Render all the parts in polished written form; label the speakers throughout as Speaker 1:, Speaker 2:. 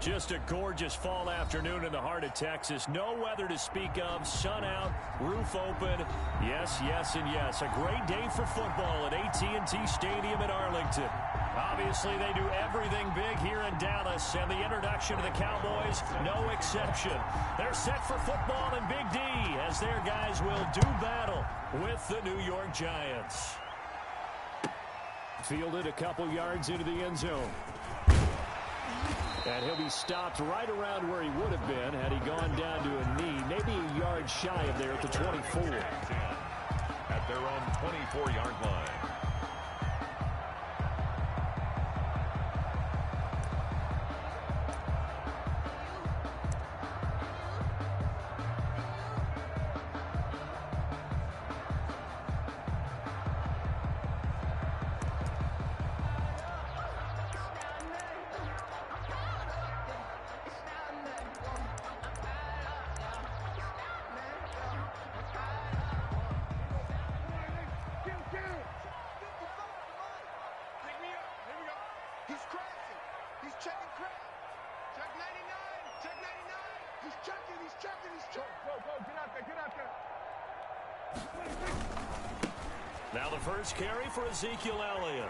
Speaker 1: Just a gorgeous fall afternoon in the heart of Texas. No weather to speak of. Sun out, roof open. Yes, yes, and yes. A great day for football at AT&T Stadium in Arlington. Obviously, they do everything big here in Dallas, and the introduction of the Cowboys, no exception. They're set for football in Big D as their guys will do battle with the New York Giants. Fielded a couple yards into the end zone. And he'll be stopped right around where he would have been had he gone down to a knee, maybe a yard shy of there at the 24.
Speaker 2: At their own 24-yard line.
Speaker 1: Now the first carry for Ezekiel Elliott.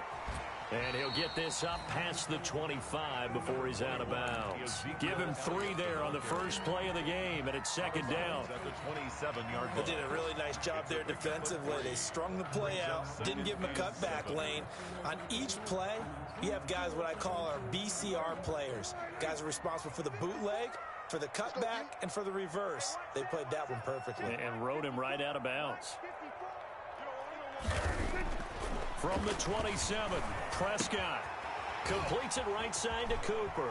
Speaker 1: And he'll get this up past the 25 before he's out of bounds. Give him 3 there on the first play of the game, and it's second down.
Speaker 2: At the 27-yard line.
Speaker 3: They did a really nice job there defensively. They strung the play out, didn't give him a cutback lane. On each play, you have guys what I call our BCR players. Guys are responsible for the bootleg, for the cutback, and for the reverse. They played that one perfectly.
Speaker 1: And rode him right out of bounds. From the 27, Prescott completes it right side to Cooper.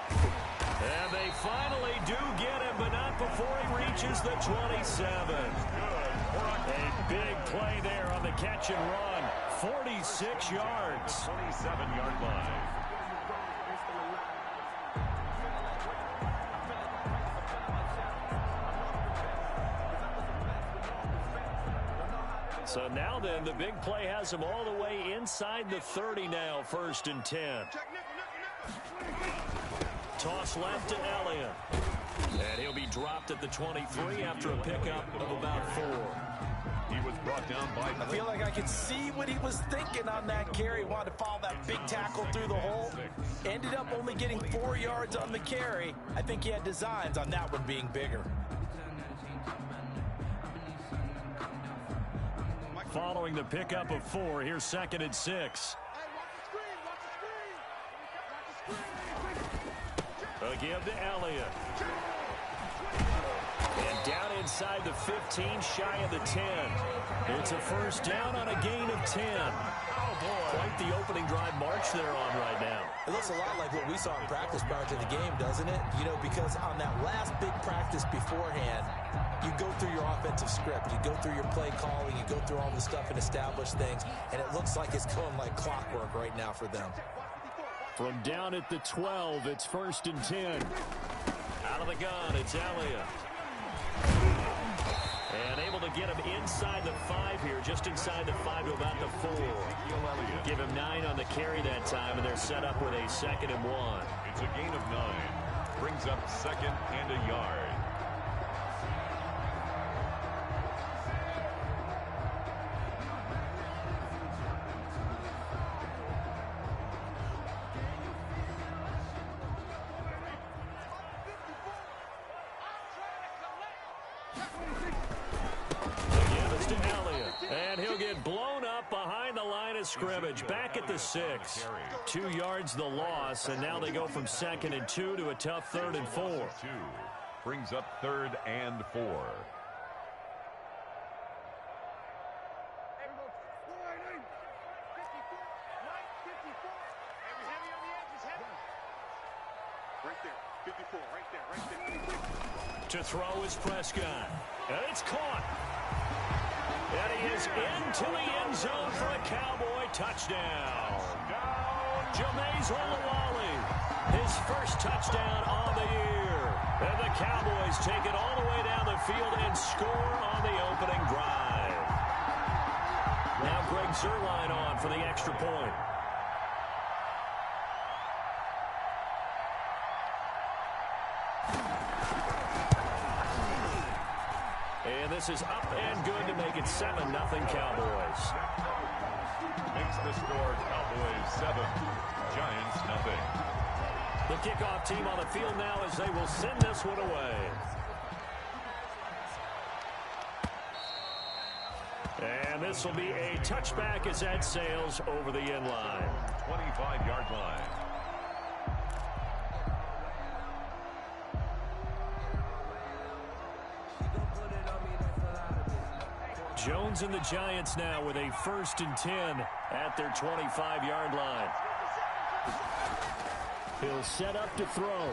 Speaker 1: And they finally do get him, but not before he reaches the 27. A big play there on the catch and run. 46 yards.
Speaker 2: 27-yard line.
Speaker 1: So now then, the big play has him all the way inside the 30 now, 1st and 10. Toss left to Elliott. And he'll be dropped at the 23 after a pickup of about 4.
Speaker 2: He was brought down by...
Speaker 3: I feel like I could see what he was thinking on that carry. He wanted to follow that big tackle through the hole. Ended up only getting 4 yards on the carry. I think he had designs on that one being bigger.
Speaker 1: Following the pickup of 4, here's 2nd and 6. A give to Elliott. And down inside the 15, shy of the 10. It's a first down on a gain of 10. Oh, boy. Quite the opening drive march they're on right now.
Speaker 3: It looks a lot like what we saw in practice prior to the game, doesn't it? You know, because on that last big practice beforehand, you go through your offensive script. You go through your play calling. You go through all the stuff and establish things. And it looks like it's going like clockwork right now for them.
Speaker 1: From down at the 12, it's 1st and 10. Out of the gun, it's Elliott. And able to get him inside the 5 here, just inside the 5 to about the 4. Give him 9 on the carry that time, and they're set up with a 2nd and 1.
Speaker 2: It's a gain of 9. Brings up 2nd and a yard.
Speaker 1: Scrimmage back at the 6. 2 yards the loss, and now they go from 2nd and 2 to a tough 3rd and 4.
Speaker 2: Brings up 3rd and 4.
Speaker 1: To throw is Prescott. And it's caught. And he is into the end zone for a Cowboy touchdown. Jameis Olawale, his first touchdown on the year. And the Cowboys take it all the way down the field and score on the opening drive. Now Greg Zuerlein on for the extra point. And this is up and good to make it 7-0 Cowboys.
Speaker 2: Makes the score Cowboys 7, Giants 0.
Speaker 1: The kickoff team on the field now as they will send this one away. And this will be a touchback as that sails over the end line.
Speaker 2: 25-yard line.
Speaker 1: Jones and the Giants now with a 1st and 10 at their 25-yard line. He'll set up to throw.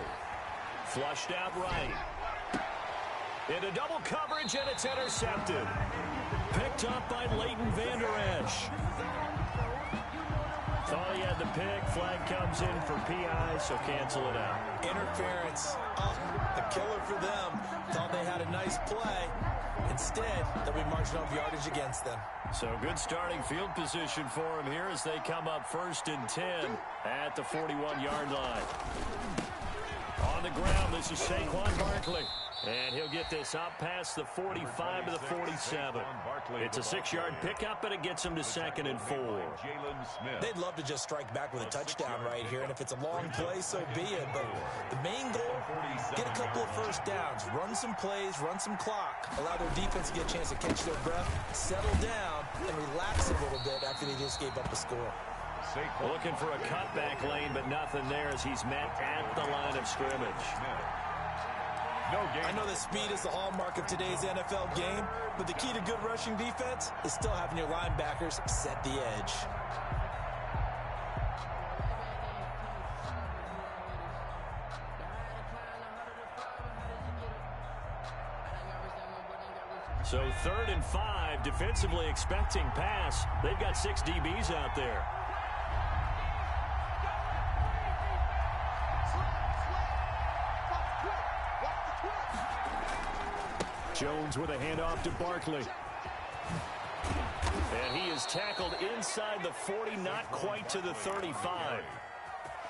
Speaker 1: Flushed out right. Into double coverage, and it's intercepted. Picked up by Leighton Vander Esch. Thought he had the pick. Flag comes in for PI, so cancel it out.
Speaker 3: Interference. Oh, a killer for them. Thought they had a nice play. Instead, they'll be marching off yardage against them.
Speaker 1: So good starting field position for him here as they come up 1st and 10 at the 41-yard line. On the ground, this is Saquon Barkley. And he'll get this up past the 45 to the 47. It's a 6-yard pickup, and it gets him to 2nd and 4.
Speaker 3: They'd love to just strike back with a touchdown right here, and if it's a long play, so be it. But the main goal, get a couple of first downs, run some plays, run some clock, allow their defense to get a chance to catch their breath, settle down, and relax a little bit after they just gave up a score.
Speaker 1: Looking for a cutback lane, but nothing there as he's met at the line of scrimmage.
Speaker 3: I know that speed is the hallmark of today's NFL game, but the key to good rushing defense is still having your linebackers set the edge.
Speaker 1: So 3rd and 5, defensively expecting pass. They've got 6 DBs out there. Jones with a handoff to Barkley. And he is tackled inside the 40, not quite to the 35.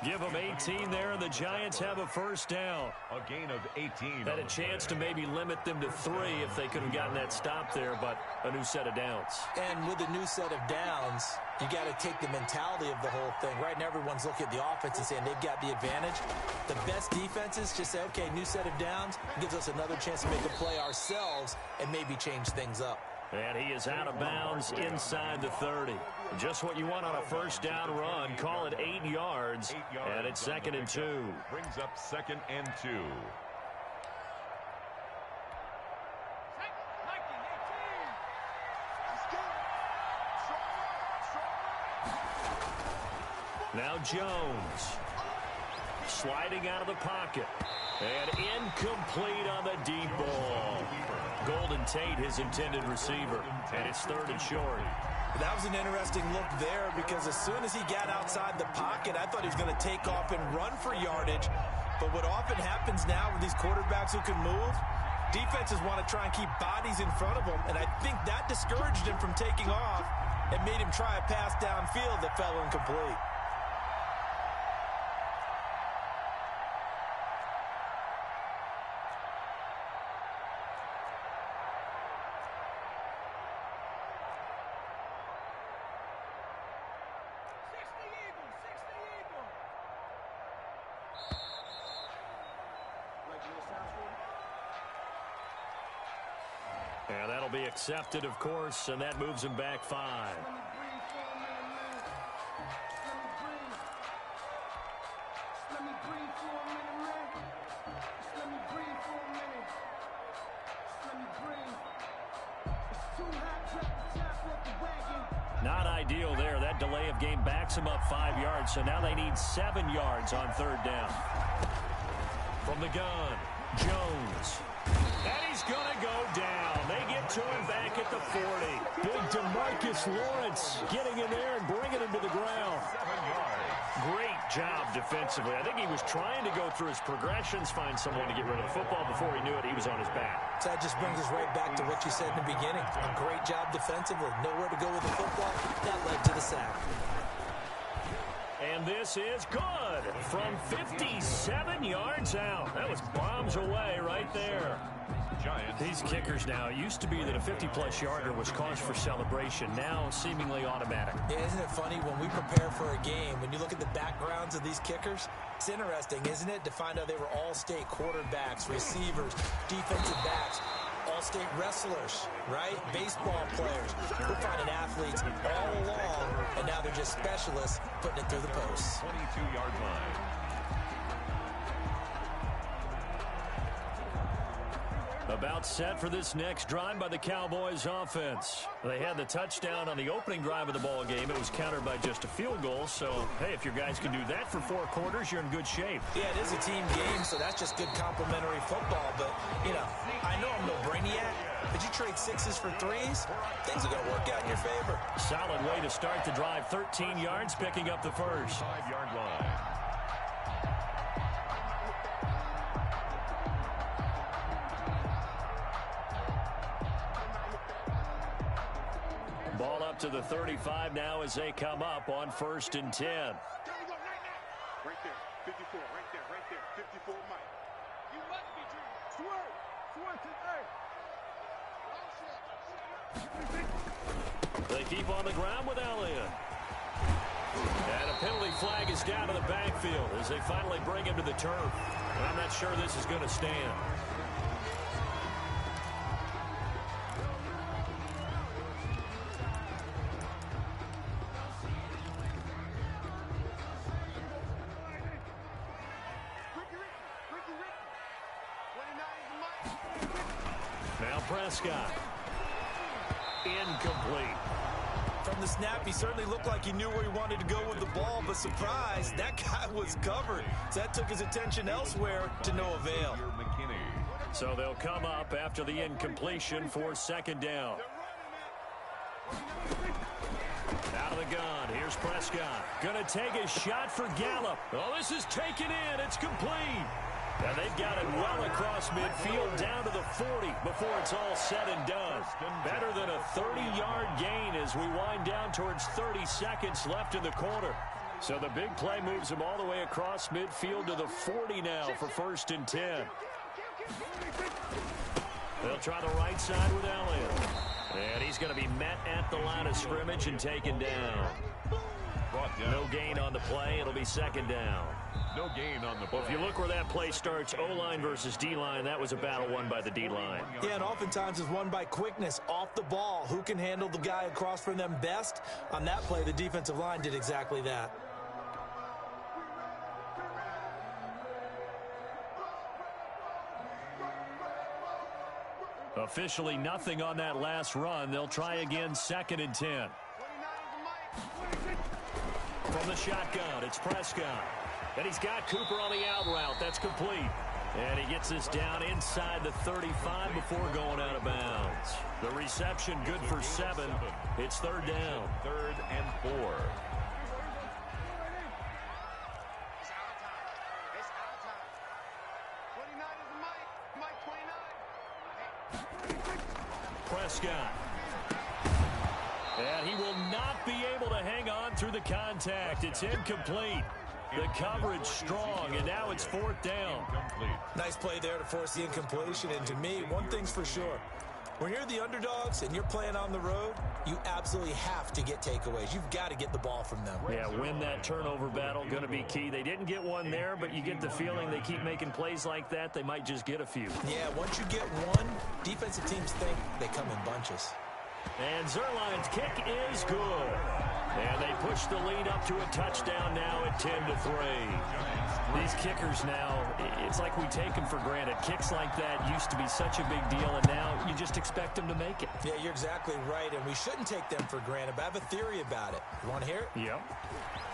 Speaker 1: Give them 18 there, and the Giants have a 1st down.
Speaker 2: A gain of 18.
Speaker 1: Had a chance to maybe limit them to 3 if they could have gotten that stop there, but a new set of downs.
Speaker 3: And with a new set of downs, you got to take the mentality of the whole thing. Right now, everyone's looking at the offense and saying they've got the advantage. The best defenses just say, okay, new set of downs, gives us another chance to make a play ourselves and maybe change things up.
Speaker 1: And he is out of bounds inside the 30. Just what you want on a 1st down run. Call it 8 yards. And it's 2nd and 2.
Speaker 2: Brings up 2nd and 2.
Speaker 1: Now Jones. Sliding out of the pocket. And incomplete on the deep ball. Golden Tate, his intended receiver. And it's 3rd and short.
Speaker 3: That was an interesting look there because as soon as he got outside the pocket, I thought he was going to take off and run for yardage. But what often happens now with these quarterbacks who can move, defenses want to try and keep bodies in front of them. And I think that discouraged him from taking off and made him try a pass downfield that fell incomplete.
Speaker 1: And that'll be accepted, of course, and that moves him back 5. Not ideal there. That delay of game backs him up 5 yards, so now they need 7 yards on 3rd down. From the gun, Jones. And he's going to go down. They get to him back at the 40. Big DeMarcus Lawrence getting in there and bringing him to the ground.
Speaker 2: 7 yards.
Speaker 1: Great job defensively. I think he was trying to go through his progressions, find someone to get rid of the football. Before he knew it, he was on his back.
Speaker 3: So that just brings us right back to what you said in the beginning. A great job defensively. Nowhere to go with the football. That led to the sack.
Speaker 1: And this is good from 57 yards out. That was bombs away right there.
Speaker 2: Giants.
Speaker 1: These kickers now, it used to be that a 50-plus yarder was cause for celebration. Now seemingly automatic.
Speaker 3: Yeah, isn't it funny when we prepare for a game, when you look at the backgrounds of these kickers, it's interesting, isn't it, to find out they were all-state quarterbacks, receivers, defensive backs, all-state wrestlers, right? Baseball players. We're finding athletes all along, and now they're just specialists putting it through the posts.
Speaker 2: 22-yard line.
Speaker 1: About set for this next drive by the Cowboys offense. They had the touchdown on the opening drive of the ball game. It was countered by just a field goal. So, hey, if your guys can do that for 4 quarters, you're in good shape.
Speaker 3: Yeah, it is a team game, so that's just good complimentary football. But, you know, I know I'm no brainiac, but you trade 6s for 3s, things are going to work out in your favor.
Speaker 1: Solid way to start the drive. 13 yards, picking up the first.
Speaker 2: 5-yard line.
Speaker 1: Ball up to the 35 now as they come up on 1st and 10.
Speaker 4: Right there, 54, right there, 54, Mike. You must be dreaming. Swerve,
Speaker 1: They keep on the ground with Elliott. And a penalty flag is down to the backfield as they finally bring him to the turf. And I'm not sure this is going to stand. Now Prescott. Incomplete.
Speaker 3: From the snap, he certainly looked like he knew where he wanted to go with the ball, but surprise, that guy was covered. So that took his attention elsewhere to no avail.
Speaker 1: So they'll come up after the incompletion for 2nd down. Out of the gun, here's Prescott. Gonna take a shot for Gallup. Oh, this is taken in, it's complete. And they've got it well across midfield down to the 40 before it's all said and done. Better than a 30-yard gain as we wind down towards 30 seconds left in the quarter. So the big play moves him all the way across midfield to the 40 now for 1st and 10. They'll try the right side with Elliott. And he's going to be met at the line of scrimmage and taken down. No gain on the play. It'll be 2nd down.
Speaker 2: No gain on the play.
Speaker 1: Well, if you look where that play starts, O-line versus D-line, that was a battle won by the D-line.
Speaker 3: Yeah, and oftentimes it's won by quickness off the ball. Who can handle the guy across from them best? On that play, the defensive line did exactly that.
Speaker 1: Officially nothing on that last run. They'll try again 2nd and 10. From the shotgun, it's Prescott. And he's got Cooper on the out route. That's complete. And he gets this down inside the 35 before going out of bounds. The reception good for 7. It's 3rd down.
Speaker 2: 3rd and 4.
Speaker 1: Prescott. And he will not be able to hang on through the contact. It's incomplete. The coverage strong, and now it's 4th down.
Speaker 3: Nice play there to force the incompletion. And to me, one thing's for sure. When you're the underdogs and you're playing on the road, you absolutely have to get takeaways. You've got to get the ball from them.
Speaker 1: Yeah, win that turnover battle, going to be key. They didn't get one there, but you get the feeling they keep making plays like that, they might just get a few.
Speaker 3: Yeah, once you get one, defensive teams think they come in bunches.
Speaker 1: And Zuerlein's kick is good. And they push the lead up to a touchdown now at 10-3. These kickers now, it's like we take them for granted. Kicks like that used to be such a big deal, and now you just expect them to make it.
Speaker 3: Yeah, you're exactly right, and we shouldn't take them for granted, but I have a theory about it. You want to hear it?
Speaker 1: Yep.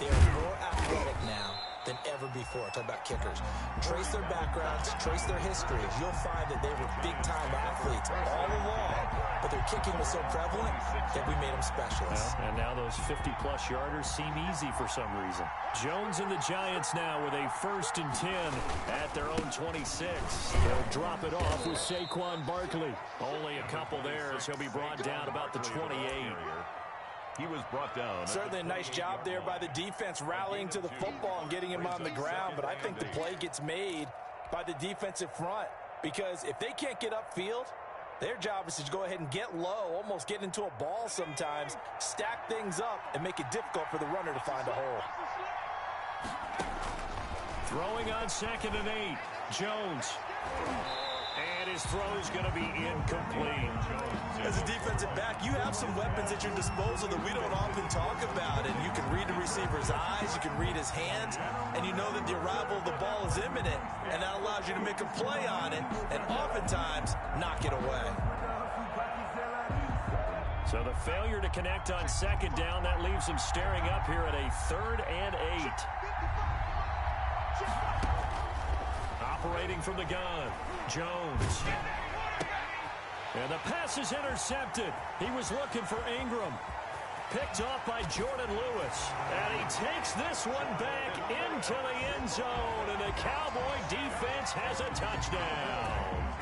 Speaker 3: They're more athletic now than ever before. Talk about kickers. Trace their backgrounds, trace their histories. You'll find that they were big-time athletes all along, but their kicking was so prevalent that we made them specialists.
Speaker 1: Well, and now those 50-plus yarders seem easy for some reason. Jones and the Giants now with a 1st and 10 at their own 26. They'll drop it off with Saquon Barkley. Only a couple there as he'll be brought down about the 28.
Speaker 2: He was brought down.
Speaker 3: Certainly a nice job there by the defense rallying to the football and getting him on the ground, but I think the play gets made by the defensive front because if they can't get upfield, their job is to go ahead and get low, almost get into a ball sometimes, stack things up, and make it difficult for the runner to find a hole.
Speaker 1: Throwing on 2nd and 8, Jones. And his throw is going to be incomplete.
Speaker 3: As a defensive back, you have some weapons at your disposal that we don't often talk about, and you can read the receiver's eyes, you can read his hands, and you know that the arrival of the ball is imminent, and that allows you to make a play on it, and oftentimes knock it away.
Speaker 1: So the failure to connect on 2nd down, that leaves him staring up here at a 3rd and 8. Operating from the gun, Jones. And the pass is intercepted. He was looking for Ingram. Picked off by Jordan Lewis. And he takes this one back into the end zone. And the Cowboy defense has a touchdown.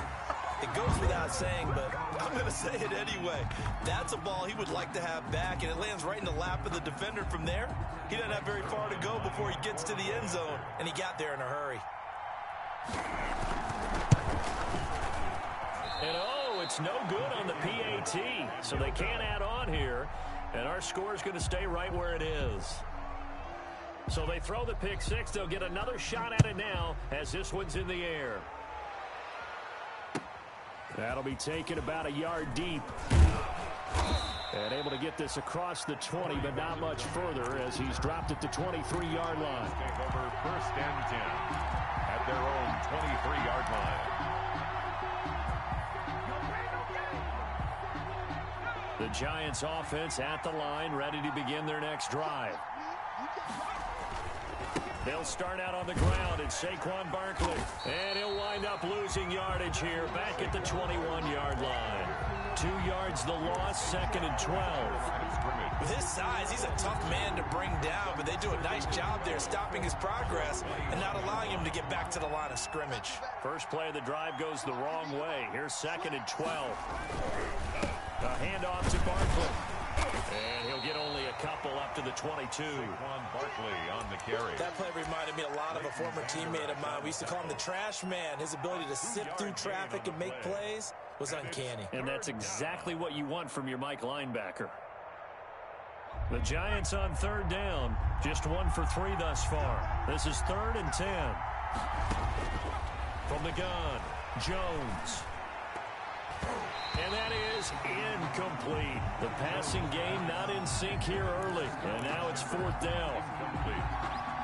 Speaker 3: It goes without saying, but I'm going to say it anyway. That's a ball he would like to have back, and it lands right in the lap of the defender from there. He doesn't have very far to go before he gets to the end zone, and he got there in a hurry.
Speaker 1: And it's no good on the PAT, so they can't add on here, and our score is going to stay right where it is. So they throw the pick six. They'll get another shot at it now as this one's in the air. That'll be taken about a yard deep. And able to get this across the 20, but not much further as he's dropped at the 23-yard line.
Speaker 2: Take over 1st and 10 at their own 23-yard line.
Speaker 1: The Giants offense at the line, ready to begin their next drive. They'll start out on the ground. It's Saquon Barkley. And he'll wind up losing yardage here back at the 21-yard line. 2 yards the loss, 2nd and 12.
Speaker 3: With his size, he's a tough man to bring down, but they do a nice job there stopping his progress and not allowing him to get back to the line of scrimmage.
Speaker 1: First play of the drive goes the wrong way. Here's 2nd and 12. A handoff to Barkley. And he'll get only a couple up to the 22.
Speaker 2: Saquon Barkley on the carry.
Speaker 3: That play reminded me a lot of a former teammate of mine. We used to call him the trash man. His ability to sift through traffic and make plays was uncanny.
Speaker 1: And that's exactly what you want from your Mike linebacker. The Giants on 3rd down. Just 1 for 3 thus far. This is 3rd and 10. From the gun, Jones. And that is incomplete. The passing game not in sync here early. And now it's 4th down.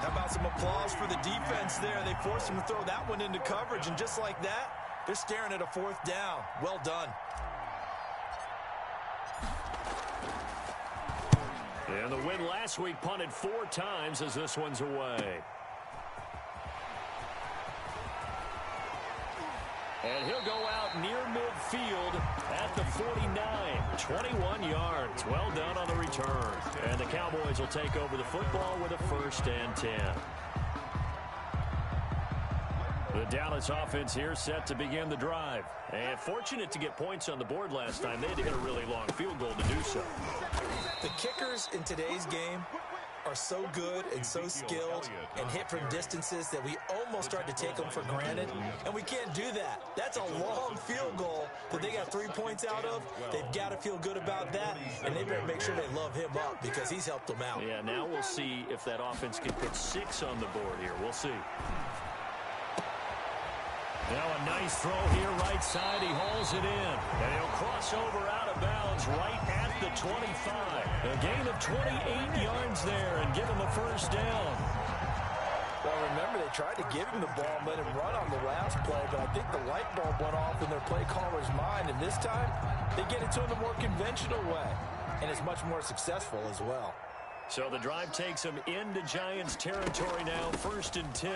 Speaker 3: How about some applause for the defense there? They forced him to throw that one into coverage, and just like that, they're staring at a 4th down. Well done.
Speaker 1: And the win last week punted 4 times as this one's away. And he'll go out near midfield at the 49. 21 yards. Well done on the return. And the Cowboys will take over the football with a 1st and 10. The Dallas offense here set to begin the drive. And fortunate to get points on the board last time. They had to hit a really long field goal to do so.
Speaker 3: The kickers in today's game are so good and so skilled and hit from distances that we almost start to take them for granted, and we can't do that. That's a long field goal that they got 3 points out of. They've got to feel good about that, and they better make sure they love him up because he's helped them out.
Speaker 1: Yeah, now we'll see if that offense can put 6 on the board here. We'll see. Now a nice throw here, right side. He hauls it in. And he'll cross over out of bounds right at the 25. A gain of 28 yards there and give him a 1st down.
Speaker 3: Well, remember, they tried to give him the ball and let him run on the last play, but I think the light bulb went off in their play caller's mind, and this time they get it to him the more conventional way, and it's much more successful as well.
Speaker 1: So the drive takes him into Giants territory now, 1st and 10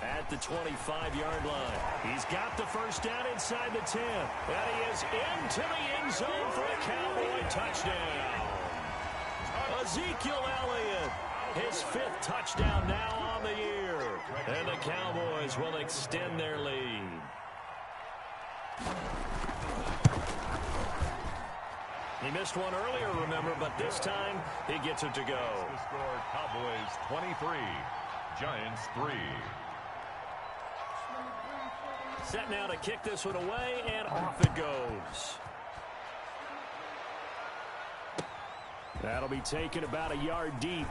Speaker 1: at the 25-yard line. He's got the 1st down inside the 10. And he is into the end zone for a Cowboy touchdown. Ezekiel Elliott, his 5th touchdown now on the year. And the Cowboys will extend their lead. He missed one earlier, remember, but this time he gets it to go.
Speaker 2: The score, Cowboys 23, Giants 3.
Speaker 1: Set now to kick this one away, and off it goes. That'll be taken about a yard deep.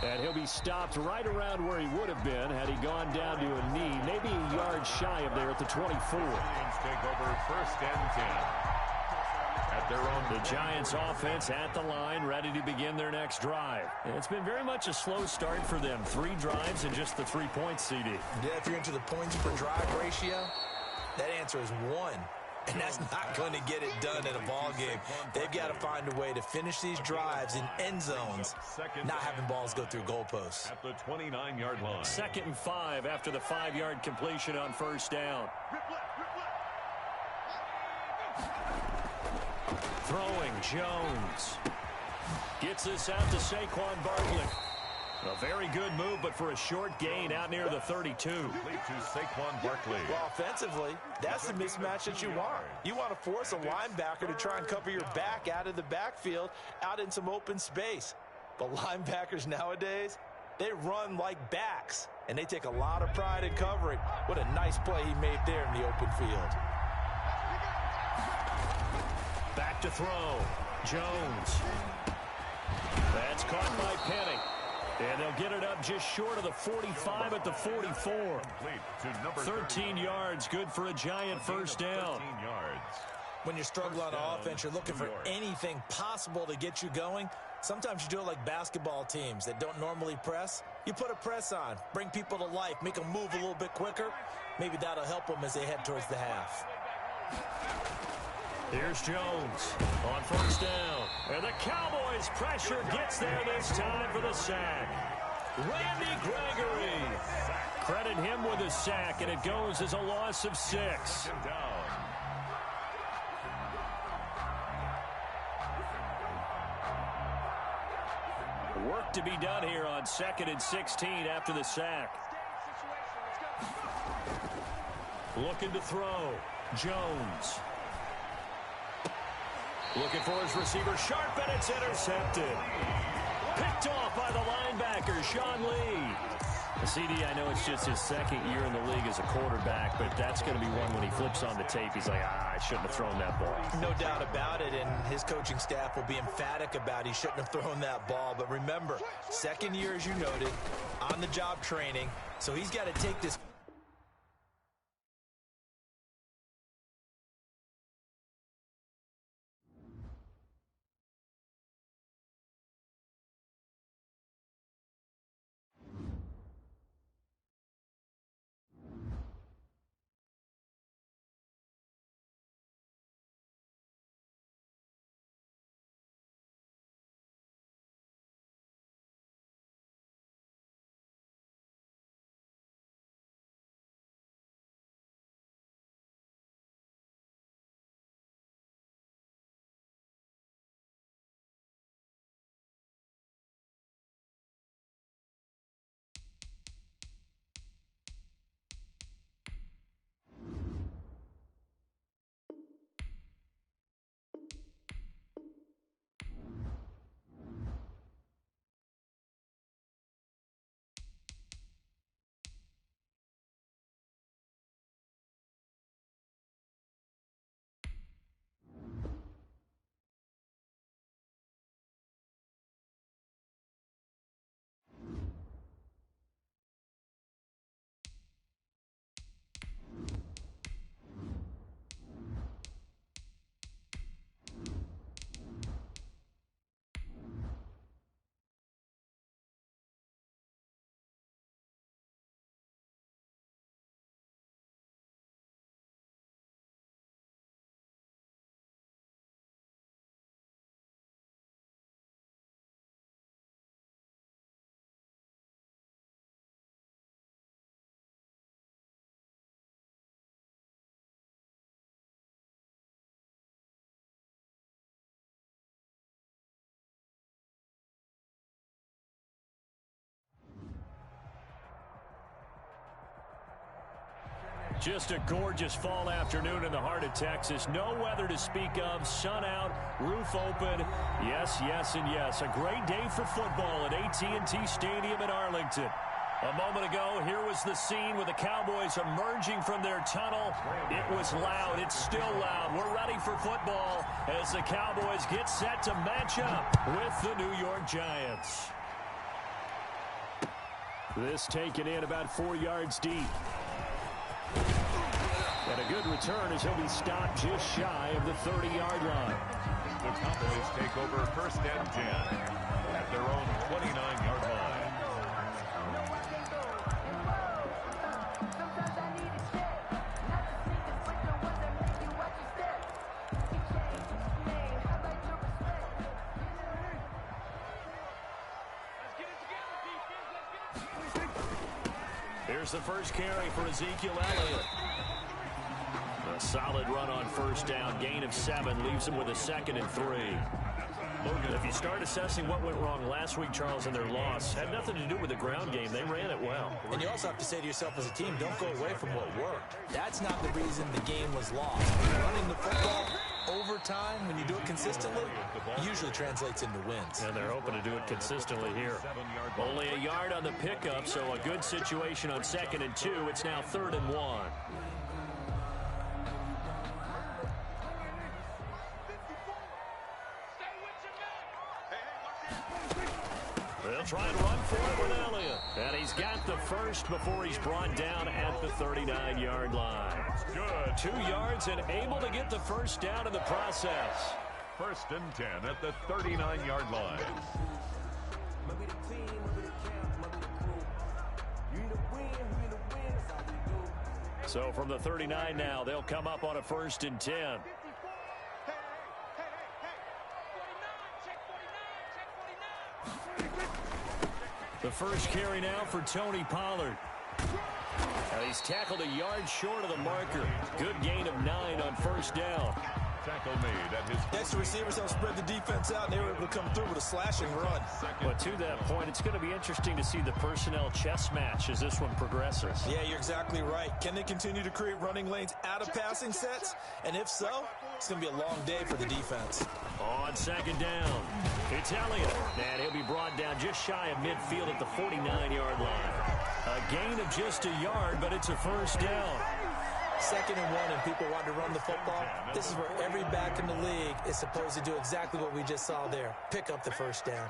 Speaker 1: And he'll be stopped right around where he would have been had he gone down to a knee, maybe a yard shy of there at the 24.
Speaker 2: Giants take over 1st and 10. At their own.
Speaker 1: The Giants offense at the line, ready to begin their next drive. And it's been very much a slow start for them. 3 drives and just the 3 points, CD.
Speaker 3: Yeah, if you're into the points per drive ratio, that answer is 1. And that's not going to get it done in a ball game. They've got to find a way to finish these drives in end zones, not having balls go through goalposts.
Speaker 2: At the 29-yard line.
Speaker 1: 2nd and 5 after the 5-yard completion on 1st down. Throwing, Jones. Gets this out to Saquon Barkley. A very good move, but for a short gain out near the 32.
Speaker 2: Complete to Saquon Barkley.
Speaker 3: Well, offensively, that's the mismatch that you want. You want to force a linebacker to try and cover your back out of the backfield, out in some open space. But linebackers nowadays, they run like backs, and they take a lot of pride in covering. What a nice play he made there in the open field.
Speaker 1: Back to throw. Jones. That's caught by Penny. And they'll get it up just short of the 45 at the 44. 13 yards, good for a Giant first down.
Speaker 2: 13 yards.
Speaker 3: When you're struggling on offense, you're looking for anything possible to get you going. Sometimes you do it like basketball teams that don't normally press. You put a press on, bring people to life, make them move a little bit quicker. Maybe that'll help them as they head towards the half.
Speaker 1: Here's Jones on 1st down. And the Cowboys' pressure gets there this time for the sack. Randy Gregory. Credit him with a sack, and it goes as a loss of 6. Work to be done here on 2nd and 16 after the sack. Looking to throw. Jones. Looking for his receiver, Sharp, and it's intercepted. Picked off by the linebacker, Sean Lee. CD, I know it's just his 2nd year in the league as a quarterback, but that's going to be one when he flips on the tape. He's like, I shouldn't have thrown that ball.
Speaker 3: No doubt about it, and his coaching staff will be emphatic about he shouldn't have thrown that ball. But remember, 2nd year, as you noted, on-the-job training, so he's got to take this
Speaker 1: Just a gorgeous fall afternoon in the heart of Texas. No weather to speak of. Sun out, roof open. Yes, yes, and yes. A great day for football at AT&T Stadium in Arlington. A moment ago, here was the scene with the Cowboys emerging from their tunnel. It was loud. It's still loud. We're ready for football as the Cowboys get set to match up with the New York Giants. This taken in about 4 yards deep. And a good return as he'll be stopped just shy of the 30-yard line.
Speaker 2: The Cowboys take over first and 10 at their own 29-yard line.
Speaker 1: Here's the first carry for Ezekiel Elliott. A solid run on first down. Gain of 7 leaves him with a 2nd and 3. If you start assessing what went wrong last week, Charles, in their loss, had nothing to do with the ground game. They ran it well.
Speaker 3: And you also have to say to yourself as a team, don't go away from what worked. That's not the reason the game was lost. Running the football over time, when you do it consistently, usually translates into wins.
Speaker 1: And they're hoping to do it consistently here. Only a yard on the pickup, so a good situation on 2nd and 2. It's now 3rd and 1. They'll try and run for it with Elliott. And he's got the first before he's brought down at the 39-yard line. Good. 2 yards and able to get the first down in the process.
Speaker 2: First and 10 at the 39-yard line.
Speaker 1: So from the 39 now, they'll come up on a 1st and 10. The first carry now for Tony Pollard. And he's tackled a yard short of the marker. Good gain of 9 on first down.
Speaker 2: Tackle made at his...
Speaker 3: Next receivers help spread the defense out, and they were able to come through with a slashing run.
Speaker 1: But to that point, it's going to be interesting to see the personnel chess match as this one progresses.
Speaker 3: Yeah, you're exactly right. Can they continue to create running lanes out of passing sets? And if so, it's going to be a long day for the defense.
Speaker 1: On 2nd down, it's Elliott. And he'll be brought down just shy of midfield at the 49-yard line. A gain of just a yard, but it's a first down.
Speaker 3: 2nd and 1, and people want to run the football. This is where every back in the league is supposed to do exactly what we just saw there. Pick up the first down.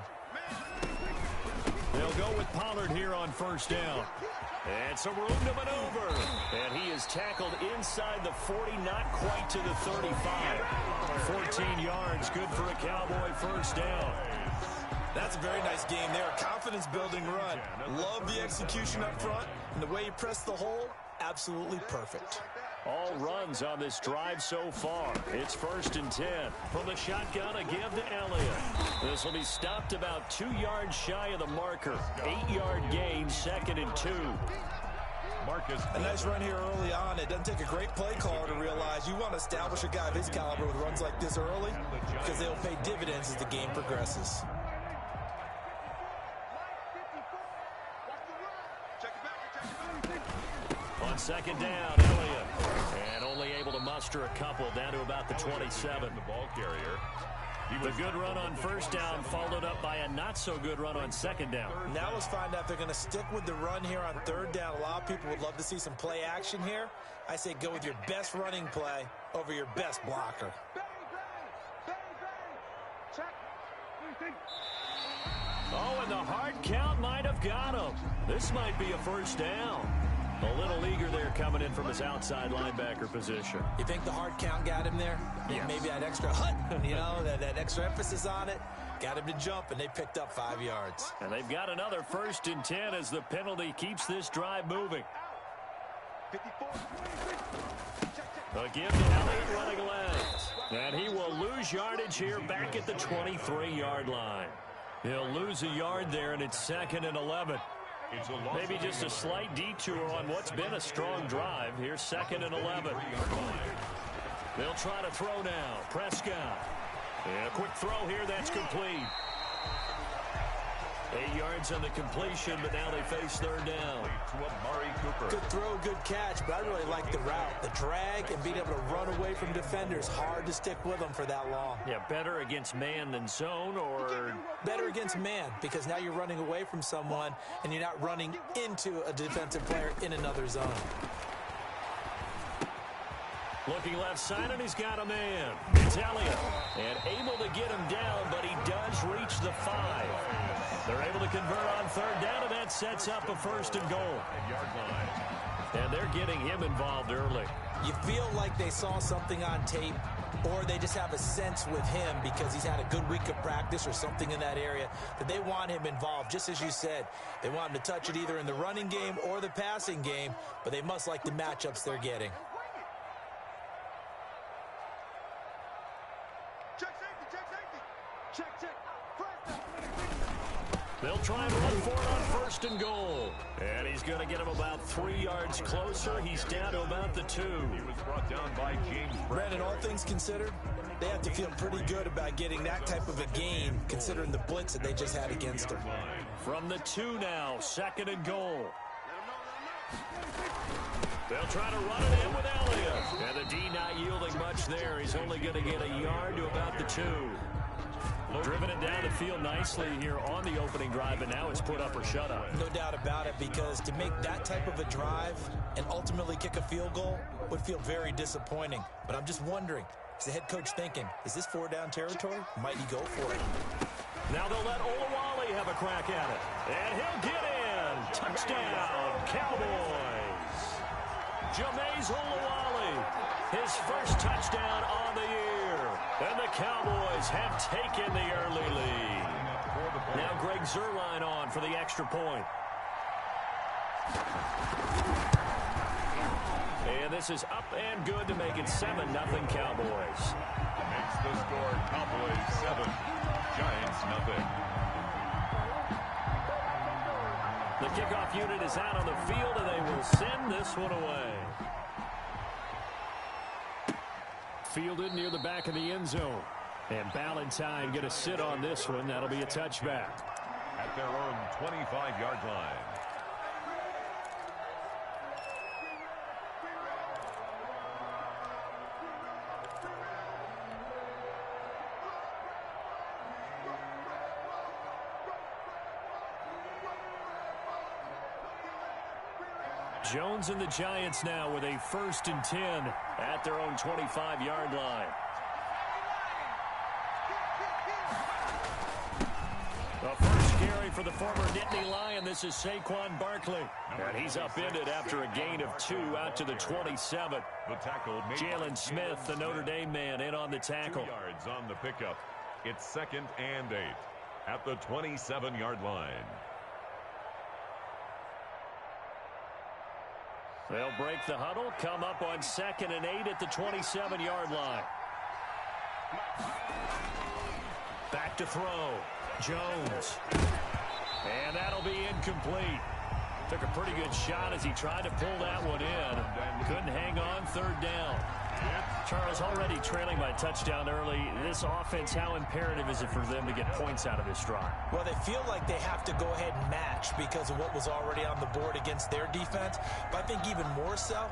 Speaker 1: They'll go with Pollard here on first down. And some room to maneuver. And he is tackled inside the 40, not quite to the 35. 14 yards, good for a Cowboy first down.
Speaker 3: That's a very nice game there. Confidence-building run. Love the execution up front. And the way he pressed the hole, absolutely perfect.
Speaker 1: All runs on this drive so far. It's 1st and 10. From the shotgun, a give to Elliott. This will be stopped about 2 yards shy of the marker. 8-yard gain, 2nd and 2.
Speaker 2: Marcus.
Speaker 3: A nice run here early on. It doesn't take a great play caller to realize you want to establish a guy of his caliber with runs like this early because they'll pay dividends as the game progresses.
Speaker 1: On 2nd down, Elliott. And only able to muster a couple down to about the 27.
Speaker 2: The ball carrier.
Speaker 1: The good run on first down followed up by a not-so-good run on 2nd down.
Speaker 3: Now let's find out if they're going to stick with the run here on 3rd down. A lot of people would love to see some play action here. I say go with your best running play over your best blocker.
Speaker 1: Oh, and the hard count might have got him. This might be a first down. A little eager there coming in from his outside linebacker position.
Speaker 3: You think the hard count got him there?
Speaker 1: Yes.
Speaker 3: Maybe that extra hut, you know, that extra emphasis on it. Got him to jump, and they picked up 5 yards.
Speaker 1: And they've got another 1st and 10 as the penalty keeps this drive moving. A give to Elliott running left. And he will lose yardage here back at the 23-yard line. He'll lose a yard there, and it's 2nd and 11. Maybe just a slight detour on what's been a strong drive. Here's 2nd and 11. They'll try to throw now. Prescott. And a quick throw here. That's complete. 8 yards on the completion, but now they face third down.
Speaker 2: To Amari Cooper.
Speaker 3: Good throw, good catch, but I really like the route. The drag and being able to run away from defenders. Hard to stick with them for that long.
Speaker 1: Yeah, better against man than zone, or
Speaker 3: better against man, because now you're running away from someone and you're not running into a defensive player in another zone.
Speaker 1: Looking left side, and he's got a man. It's Elliott. And able to get him down, but he does reach the 5. They're able to convert on third down, and that sets up a first and goal. And they're getting him involved early.
Speaker 3: You feel like they saw something on tape, or they just have a sense with him because he's had a good week of practice or something in that area that they want him involved. Just as you said, they want him to touch it either in the running game or the passing game, but they must like the matchups they're getting.
Speaker 1: They'll try and run for it on first and goal. And he's going to get him about 3 yards closer. He's down to about the 2.
Speaker 2: He was brought down by James
Speaker 3: Brandon, all things considered, they have to feel pretty good about getting that type of a gain, considering the blitz that they just had against them.
Speaker 1: From the 2 now, second and goal. They'll try to run it in with Elliott. And the D not yielding much there. He's only going to get a yard to about the 2. Driven it down the field nicely here on the opening drive, and now it's put up or shut up.
Speaker 3: No doubt about it, because to make that type of a drive and ultimately kick a field goal would feel very disappointing. But I'm just wondering, is the head coach thinking, is this 4-down territory? Might he go for it?
Speaker 1: Now they'll let Olawale have a crack at it. And he'll get in. Touchdown, Cowboys. Jameis Olawale, his first touchdown on the year. And the Cowboys have taken the early lead. Now Greg Zuerlein on for the extra point. And this is up and good to make it 7-0 Cowboys.
Speaker 2: Makes the score Cowboys 7, Giants 0.
Speaker 1: The kickoff unit is out on the field, and they will send this one away. Fielded near the back of the end zone. And Ballantyne going to sit on this one. That'll be a touchback.
Speaker 2: At their own 25-yard line.
Speaker 1: Jones and the Giants now with a 1st and 10 at their own 25-yard line. The first carry for the former Nittany Lion. This is Saquon Barkley. And he's upended after a gain of 2 out to the 27.
Speaker 2: The tackle made
Speaker 1: Jalen Smith, the Notre Dame man, in on the tackle.
Speaker 2: 2 yards on the pickup. It's 2nd and 8 at the 27-yard line.
Speaker 1: They'll break the huddle, come up on 2nd and 8 at the 27-yard line. Back to throw. Jones. And that'll be incomplete. Took a pretty good shot as he tried to pull that one in. Couldn't hang on, 3rd down. Charles, already trailing by a touchdown early. This offense, how imperative is it for them to get points out of this drive?
Speaker 3: Well, they feel like they have to go ahead and match because of what was already on the board against their defense. But I think even more so,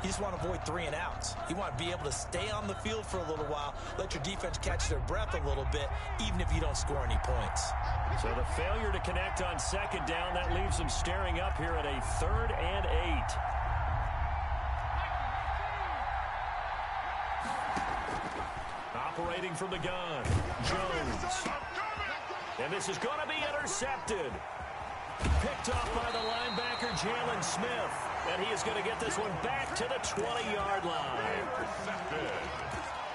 Speaker 3: you just want to avoid 3 and outs. You want to be able to stay on the field for a little while, let your defense catch their breath a little bit, even if you don't score any points.
Speaker 1: So the failure to connect on 2nd down, that leaves them staring up here at a 3rd and 8. Operating from the gun, Jones. And this is going to be intercepted. Picked up by the linebacker, Jalen Smith. And he is going to get this one back to the 20-yard line.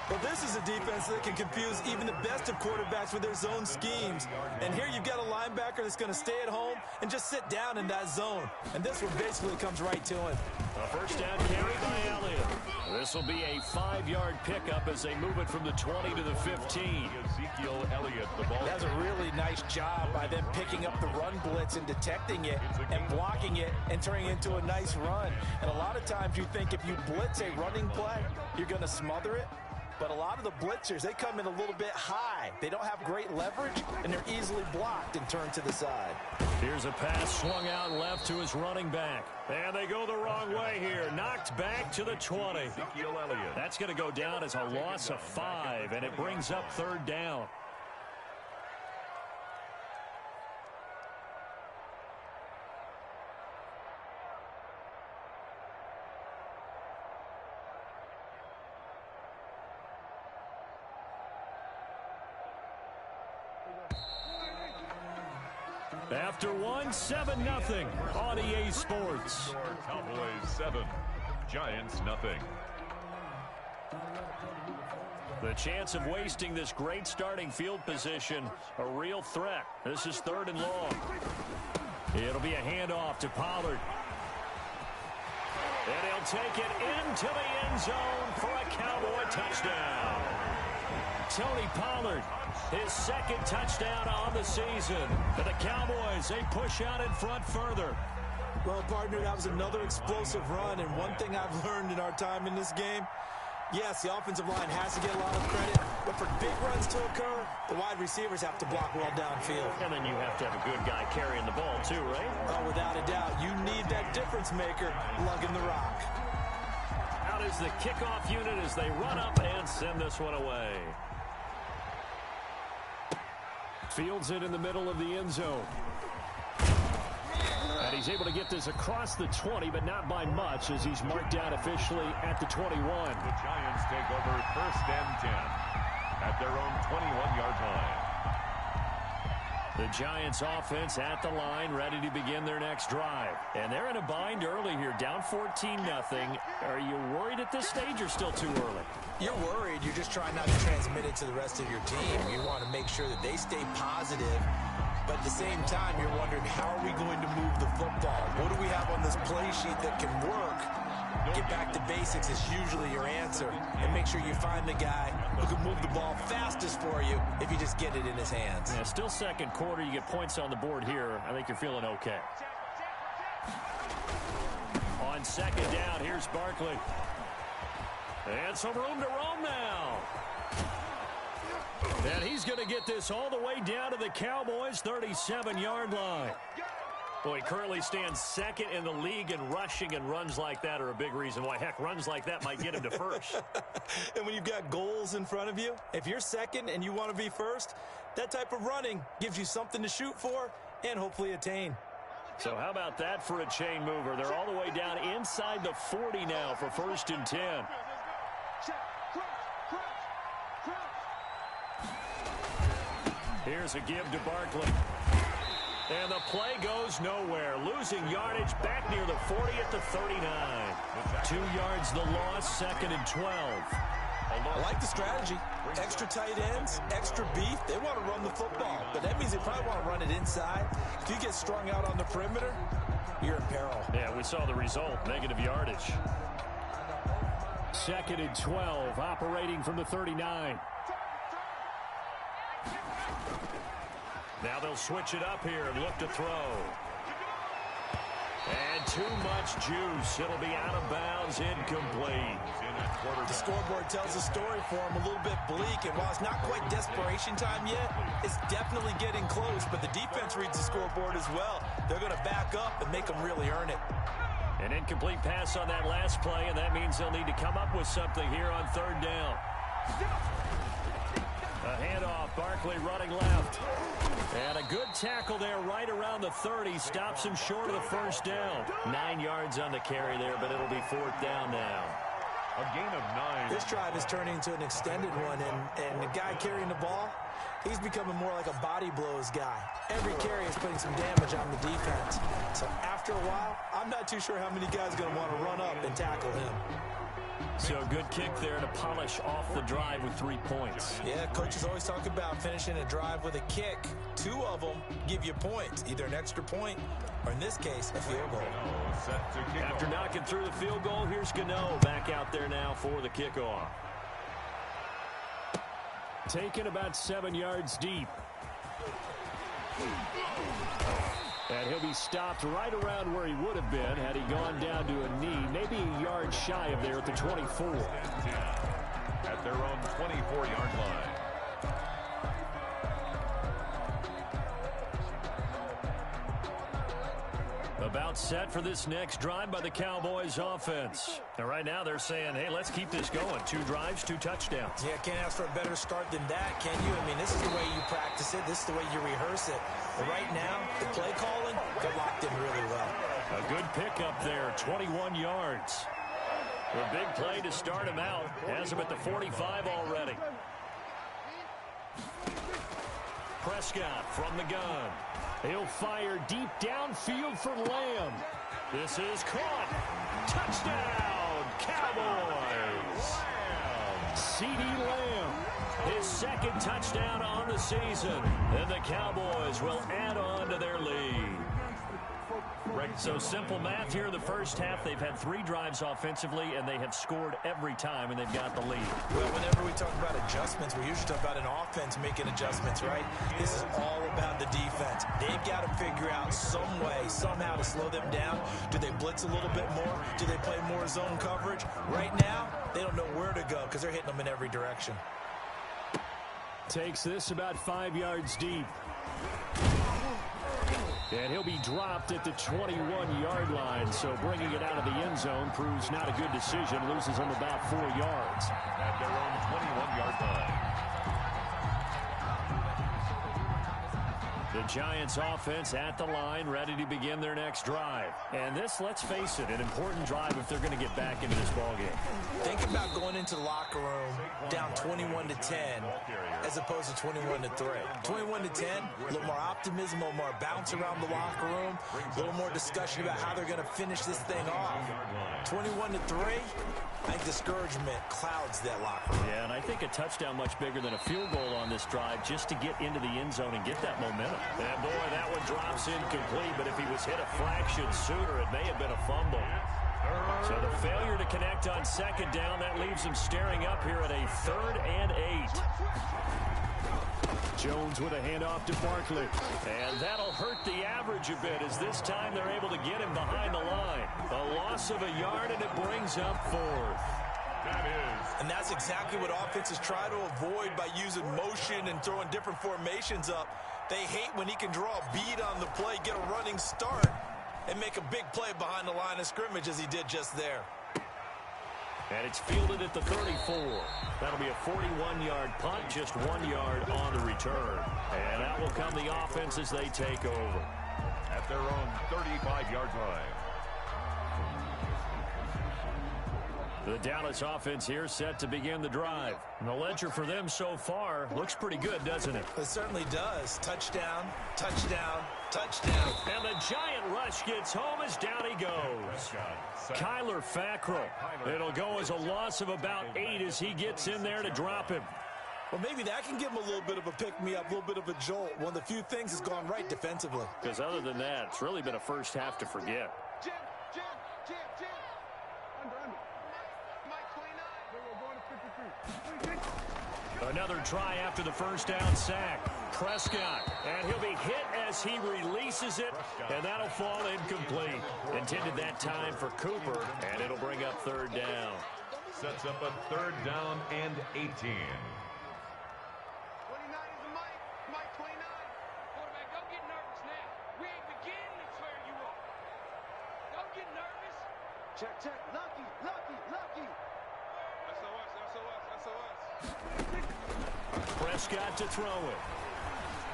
Speaker 3: Well, this is a defense that can confuse even the best of quarterbacks with their zone schemes. And here you've got a linebacker that's going to stay at home and just sit down in that zone. And this one basically comes right to him.
Speaker 1: A 1st down carry by Elliott. This will be a 5-yard pickup as they move it from the 20 to the 15.
Speaker 2: Ezekiel Elliott, the ball.
Speaker 3: That's a really nice job by them picking up the run blitz and detecting it and blocking it and turning it into a nice run. And a lot of times you think if you blitz a running play, you're going to smother it. But a lot of the blitzers, they come in a little bit high. They don't have great leverage, and they're easily blocked and turned to the side.
Speaker 1: Here's a pass swung out left to his running back. And they go the wrong way here. Knocked back to the 20. That's going to go down as a loss of 5, and it brings up 3rd down. After 7-0 on EA Sports.
Speaker 2: Cowboys 7, Giants nothing.
Speaker 1: The chance of wasting this great starting field position, a real threat. This is 3rd and long. It'll be a handoff to Pollard. And he'll take it into the end zone for a Cowboy touchdown. Tony Pollard, his 2nd touchdown on the season. For the Cowboys, they push out in front further.
Speaker 3: Well, partner, that was another explosive run, and one thing I've learned in our time in this game, yes, the offensive line has to get a lot of credit, but for big runs to occur, the wide receivers have to block well downfield.
Speaker 1: And then you have to have a good guy carrying the ball too, right?
Speaker 3: Oh, without a doubt. You need that difference maker lugging the rock.
Speaker 1: Out is the kickoff unit as they run up and send this one away. Fields it in the middle of the end zone. And he's able to get this across the 20, but not by much, as he's marked down officially at the 21.
Speaker 2: The Giants take over 1st and 10 at their own 21-yard line.
Speaker 1: The Giants offense at the line, ready to begin their next drive. And they're in a bind early here, down 14-0. Are you worried at this stage or still too early?
Speaker 3: You're worried. You're just trying not to transmit it to the rest of your team. You want to make sure that they stay positive. But at the same time, you're wondering, how are we going to move the football? What do we have on this play sheet that can work? Get back to basics is usually your answer. And make sure you find the guy who can move the ball fastest for you if you just get it in his hands.
Speaker 1: Yeah, still 2nd quarter. You get points on the board here. I think you're feeling okay. On 2nd down, here's Barkley. And some room to roam now. And he's going to get this all the way down to the Cowboys' 37-yard line. Boy, he currently stands 2nd in the league in rushing, and runs like that are a big reason why. Heck, runs like that might get him to 1st.
Speaker 3: And when you've got goals in front of you, if you're 2nd and you want to be 1st, that type of running gives you something to shoot for and hopefully attain.
Speaker 1: So how about that for a chain mover? They're all the way down inside the 40 now for 1st and 10. Here's a give to Barkley. And the play goes nowhere. Losing yardage back near the 40 at the 39. 2 yards the loss, 2nd and 12.
Speaker 3: I like the strategy. Extra tight ends, extra beef. They want to run the football, but that means they probably want to run it inside. If you get strung out on the perimeter, you're in peril.
Speaker 1: Yeah, we saw the result, negative yardage. 2nd and 12, operating from the 39. Now they'll switch it up here and look to throw. And too much juice. It'll be out of bounds, incomplete.
Speaker 3: The scoreboard tells a story for him, a little bit bleak, and while it's not quite desperation time yet, it's definitely getting close, but the defense reads the scoreboard as well. They're going to back up and make them really earn it.
Speaker 1: An incomplete pass on that last play, and that means they'll need to come up with something here on 3rd down. A handoff, Barkley running left. And a good tackle there right around the 30. Stops him short of the 1st down. 9 yards on the carry there, but it'll be 4th down now.
Speaker 2: A gain of 9.
Speaker 3: This drive is turning into an extended one, and the guy carrying the ball, he's becoming more like a body blows guy. Every carry is putting some damage on the defense. So after a while, I'm not too sure how many guys are going to want to run up and tackle him.
Speaker 1: So good kick there to polish off the drive with 3 points.
Speaker 3: Yeah, coaches always talk about finishing a drive with a kick. 2 of them give you points, either an extra point or, in this case, a field goal.
Speaker 1: After knocking through the field goal, here's Gano back out there now for the kickoff. Taken about 7 yards deep. And he'll be stopped right around where he would have been had he gone down to a knee, maybe a yard shy of there at the 24.
Speaker 2: At their own 24-yard line.
Speaker 1: About set for this next drive by the Cowboys offense. And right now they're saying, hey, let's keep this going. 2 drives, 2 touchdowns.
Speaker 3: Yeah, can't ask for a better start than that, can you? I mean, this is the way you practice it. This is the way you rehearse it. But right now, the play calling got locked in really well.
Speaker 1: A good pickup there, 21 yards. A big play to start him out. Has him at the 45 already. Prescott from the gun. He'll fire deep downfield for Lamb. This is caught. Touchdown, Cowboys. CeeDee Lamb, his second touchdown on the season. And the Cowboys will add on to their lead. So simple math here in the first half. They've had 3 drives offensively, and they have scored every time, and they've got the lead.
Speaker 3: Well, whenever we talk about adjustments, we usually talk about an offense making adjustments, right? This is all about the defense. They've got to figure out some way, somehow to slow them down. Do they blitz a little bit more? Do they play more zone coverage? Right now, they don't know where to go because they're hitting them in every direction.
Speaker 1: Takes this about 5 yards deep. And he'll be dropped at the 21-yard line, so bringing it out of the end zone proves not a good decision. Loses him about 4 yards.
Speaker 2: At their own 21-yard line.
Speaker 1: The Giants offense at the line, ready to begin their next drive. And this, let's face it, an important drive if they're going to get back into this ballgame.
Speaker 3: Think about going into the locker room down 21-10 as opposed to 21-3. 21-10, a little more optimism, a little more bounce around the locker room, a little more discussion about how they're going to finish this thing off. 21-3, I think discouragement clouds that locker room.
Speaker 1: Yeah, and I think a touchdown much bigger than a field goal on this drive just to get into the end zone and get that momentum. And boy, that one drops incomplete, but if he was hit a fraction sooner, it may have been a fumble. So the failure to connect on second down, that leaves him staring up here at a 3rd and 8. Jones with a handoff to Barkley. And that'll hurt the average a bit as this time they're able to get him behind the line. A loss of a yard, and it brings up 4th.
Speaker 3: And that's exactly what offenses try to avoid by using motion and throwing different formations up. They hate when he can draw a bead on the play, get a running start, and make a big play behind the line of scrimmage as he did just there.
Speaker 1: And it's fielded at the 34. That'll be a 41-yard punt, just 1 yard on the return. And that will come the offense as they take over.
Speaker 2: At their own 35-yard line.
Speaker 1: The Dallas offense here set to begin the drive. And the ledger for them so far looks pretty good, doesn't it?
Speaker 3: It certainly does. Touchdown, touchdown, touchdown.
Speaker 1: And the giant rush gets home as down he goes. Kyler Fackrell. It'll go as a loss of about 8 as he gets in there to drop him.
Speaker 3: Well, maybe that can give him a little bit of a pick-me-up, a little bit of a jolt. One of the few things that's gone right defensively.
Speaker 1: Because other than that, it's really been a first half to forget.
Speaker 4: Jim. Under. Mike 29. We're going to 53.
Speaker 1: Another try after the first down sack. Prescott, and he'll be hit as he releases it, and that'll fall incomplete. Intended that time for Cooper, and it'll bring up 3rd down.
Speaker 2: Sets up a 3rd down and 18.
Speaker 4: 29 is the Mike 29. Quarterback, don't get nervous now. We ain't beginning to tear you up. Don't get nervous. Check. Lucky. SOS.
Speaker 1: Prescott to throw it.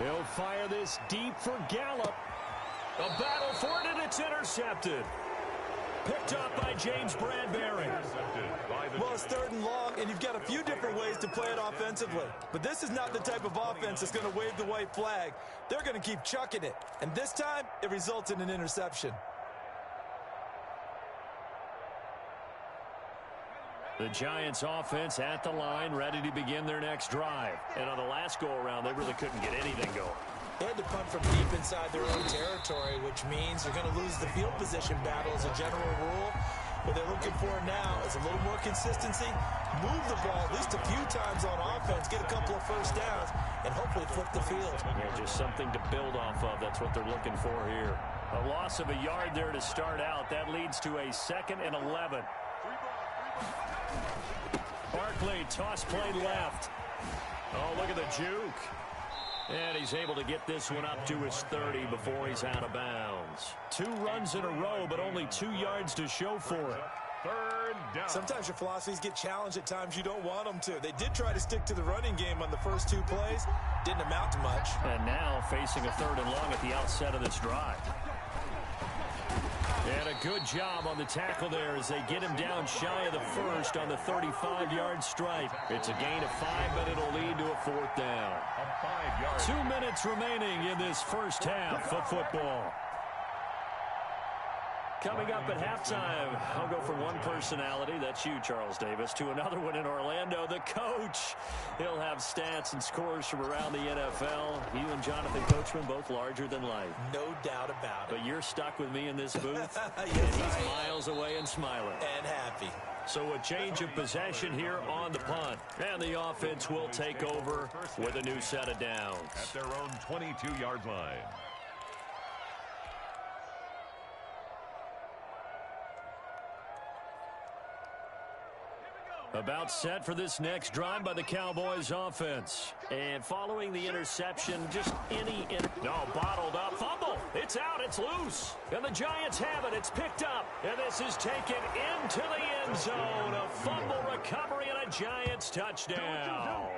Speaker 1: He'll fire this deep for Gallup. A battle for it, and it's intercepted. Picked up by James Bradbury.
Speaker 3: Well, it's 3rd and long, and you've got a few different ways to play it offensively. But this is not the type of offense that's going to wave the white flag. They're going to keep chucking it. And this time, it results in an interception.
Speaker 1: The Giants offense at the line, ready to begin their next drive. And on the last go-around, they really couldn't get anything going.
Speaker 3: They had to punt from deep inside their own territory, which means they're going to lose the field position battle as a general rule. What they're looking for now is a little more consistency, move the ball at least a few times on offense, get a couple of first downs, and hopefully flip the field.
Speaker 1: Yeah, just something to build off of. That's what they're looking for here. A loss of a yard there to start out. That leads to a 2nd and 11. Barkley, toss play left. Oh, look at the juke. And he's able to get this one up to his 30 before he's out of bounds. 2 runs in a row, but only 2 yards to show for it.
Speaker 2: Third down.
Speaker 3: Sometimes your philosophies get challenged at times you don't want them to. They did try to stick to the running game on the first 2 plays. Didn't amount to much.
Speaker 1: And now facing a 3rd and long at the outset of this drive. And a good job on the tackle there as they get him down shy of the first on the 35-yard stripe. It's a gain of 5, but it'll lead to a 4th down.
Speaker 2: A 5-yard.
Speaker 1: 2 minutes remaining in this first half of football. Coming up at halftime, I'll go from one personality, that's you, Charles Davis, to another one in Orlando, the coach. He'll have stats and scores from around the NFL. You and Jonathan Coachman, both larger than life.
Speaker 3: No doubt about it.
Speaker 1: But you're stuck with me in this booth,
Speaker 3: Yes,
Speaker 1: and he's miles away and smiling.
Speaker 3: And happy.
Speaker 1: So a change of possession here on the punt. And the offense will take over with a new set of downs.
Speaker 2: At their own 22-yard line.
Speaker 1: About set for this next drive by the Cowboys offense. And following the interception, bottled up. Fumble. It's out. It's loose. And the Giants have it. It's picked up. And this is taken into the end zone. A fumble recovery and a Giants touchdown.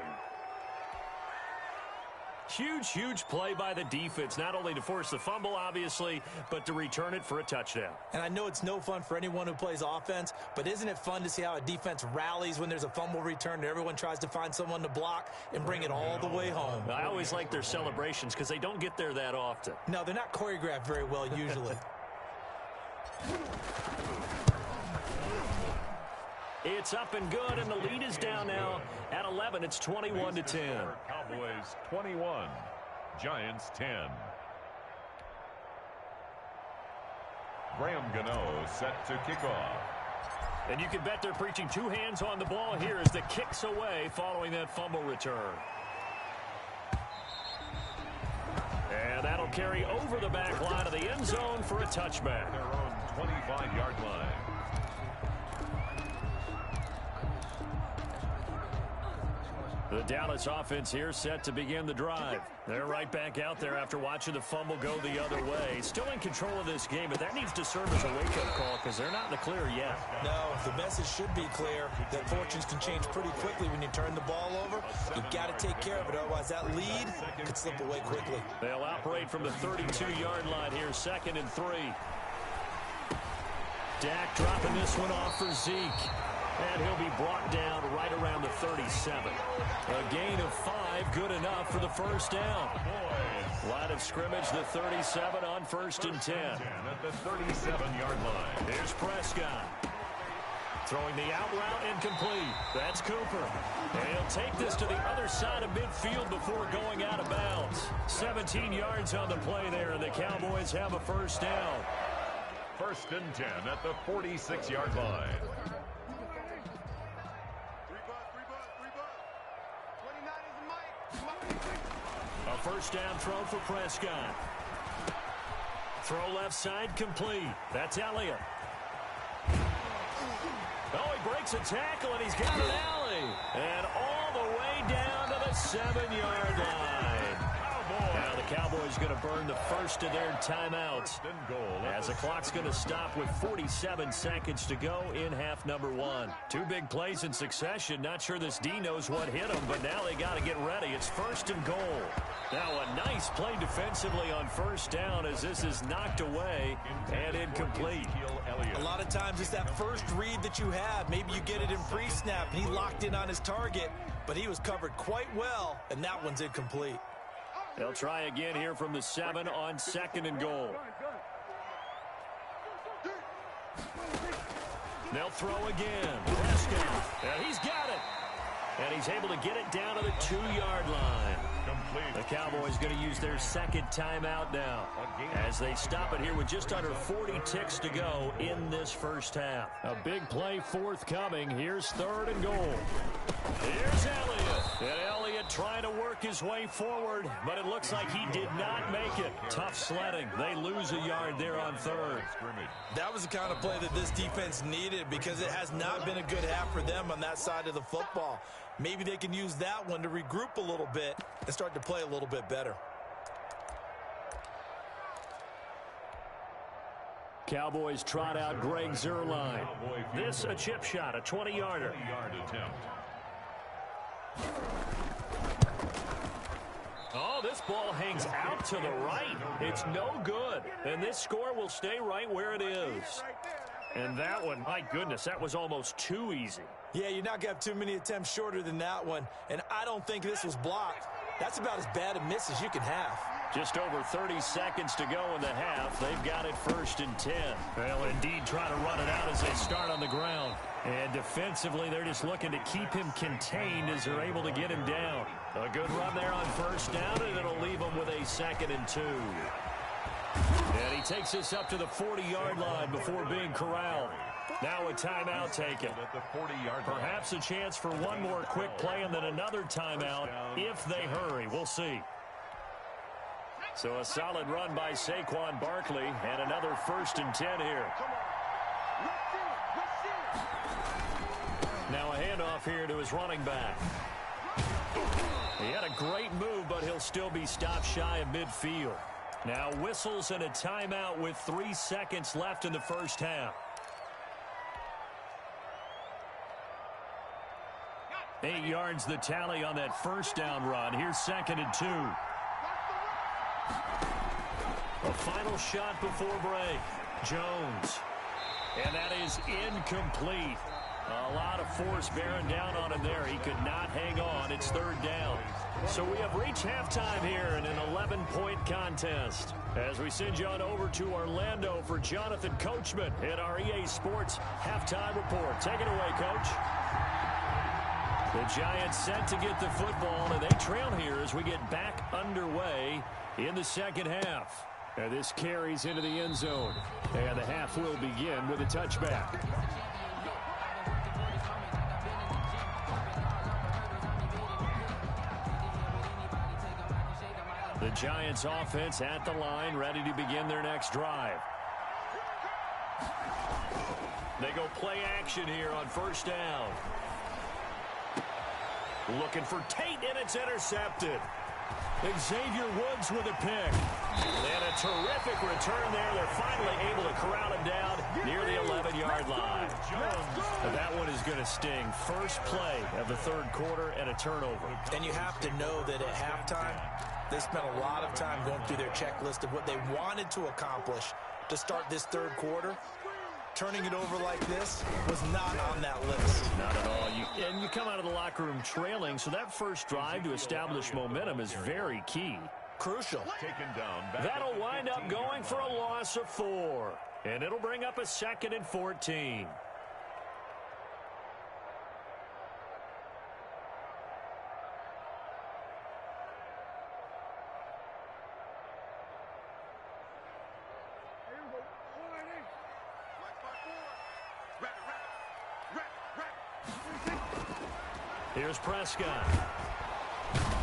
Speaker 1: Huge play by the defense, not only to force the fumble, obviously, but to return it for a touchdown.
Speaker 3: And I know it's no fun for anyone who plays offense, but isn't it fun to see how a defense rallies when there's a fumble return and everyone tries to find someone to block and bring it all the way home?
Speaker 1: I always like their celebrations because they don't get there that often.
Speaker 3: No, they're not choreographed very well usually.
Speaker 1: It's up and good, and the lead is down now at 11. It's 21-10.
Speaker 2: Cowboys 21, Giants 10. Graham Gano set to kick off.
Speaker 1: And you can bet they're preaching 2 hands on the ball here as the kick's away following that fumble return. And that'll carry over the back line of the end zone for a touchback.
Speaker 2: Their own 25-yard line.
Speaker 1: The Dallas offense here set to begin the drive. They're right back out there after watching the fumble go the other way. Still in control of this game, but that needs to serve as a wake-up call because they're not in the clear yet.
Speaker 3: No, the message should be clear that fortunes can change pretty quickly when you turn the ball over. You've got to take care of it, otherwise that lead could slip away quickly.
Speaker 1: They'll operate from the 32-yard line here, 2nd and 3. Dak dropping this one off for Zeke. And he'll be brought down right around the 37. A gain of 5, good enough for the first down. Line of scrimmage, the 37 on 1st and 10.
Speaker 2: At the 37-yard line.
Speaker 1: Here's Prescott. Throwing the out route incomplete. That's Cooper. And he'll take this to the other side of midfield before going out of bounds. 17 yards on the play there, and the Cowboys have a first down.
Speaker 2: 1st and 10 at the 46-yard line.
Speaker 1: A first down throw for Prescott. Throw left side complete. That's Elliott. Oh, he breaks a tackle, and he's got an alley. And all the way down to the 7-yard line. Now the Cowboys going to burn the first of their timeouts as the clock's going to stop with 47 seconds to go in half number 1. 2 big plays in succession. Not sure this D knows what hit them, but now they got to get ready. It's 1st and goal. Now a nice play defensively on first down as this is knocked away and incomplete.
Speaker 3: A lot of times it's that first read that you have. Maybe you get it in pre-snap and he locked in on his target, but he was covered quite well, and that one's incomplete.
Speaker 1: They'll try again here from the 7 on 2nd and goal. They'll throw again. Prescott. And he's got it. And he's able to get it down to the 2-yard line. The Cowboys going to use their 2nd timeout now as they stop it here with just under 40 ticks to go in this first half. A big play forthcoming. Here's 3rd and goal. Here's Elliott. And Elliott trying to work his way forward, but it looks like he did not make it. Tough sledding. They lose a yard there on third.
Speaker 3: That was the kind of play that this defense needed because it has not been a good half for them on that side of the football. Maybe they can use that one to regroup a little bit and start to play a little bit better.
Speaker 1: Cowboys trot out Greg Zuerlein. This a chip shot, a 20-yarder. Oh, this ball hangs out to the right. It's no good. And this score will stay right where it is. And that one, my goodness, that was almost too easy.
Speaker 3: Yeah, you're not going to have too many attempts shorter than that one. And I don't think this was blocked. That's about as bad a miss as you can have.
Speaker 1: Just over 30 seconds to go in the half. They've got it 1st and 10. They'll indeed try to run it out as they start on the ground. And defensively, they're just looking to keep him contained as they're able to get him down. A good run there on 1st down, and it'll leave him with a 2nd and 2. And he takes us up to the 40-yard line before being corralled. Now a timeout taken. Perhaps a chance for one more quick play and then another timeout if they hurry. We'll see. So a solid run by Saquon Barkley and another 1st and 10 here. Now a handoff here to his running back. He had a great move, but he'll still be stopped shy of midfield. Now whistles and a timeout with 3 seconds left in the first half. 8 yards the tally on that 1st down run. Here's 2nd and 2. A final shot before break. Jones. And that is incomplete. A lot of force bearing down on him there. He could not hang on. It's 3rd down. So we have reached halftime here in an 11-point contest. As we send you on over to Orlando for Jonathan Coachman at our EA Sports Halftime Report. Take it away, Coach. The Giants set to get the football, and they trail here as we get back underway in the second half. And this carries into the end zone. And the half will begin with a touchback. The Giants offense at the line, ready to begin their next drive. They go play action here on 1st down. Looking for Tate, and it's intercepted. Xavier Woods with a pick. And a terrific return there. They're finally able to corral him down near the 11-yard line. That one is going to sting. First play of the 3rd quarter and a turnover.
Speaker 3: And you have to know that at halftime, they spent a lot of time going through their checklist of what they wanted to accomplish to start this 3rd quarter. Turning it over like this was not on that list.
Speaker 1: Not at all. And you come out of the locker room trailing, so that first drive to establish momentum is very key.
Speaker 3: Crucial.
Speaker 1: That'll wind up going for a loss of 4. And it'll bring up a 2nd and 14. Here's Prescott.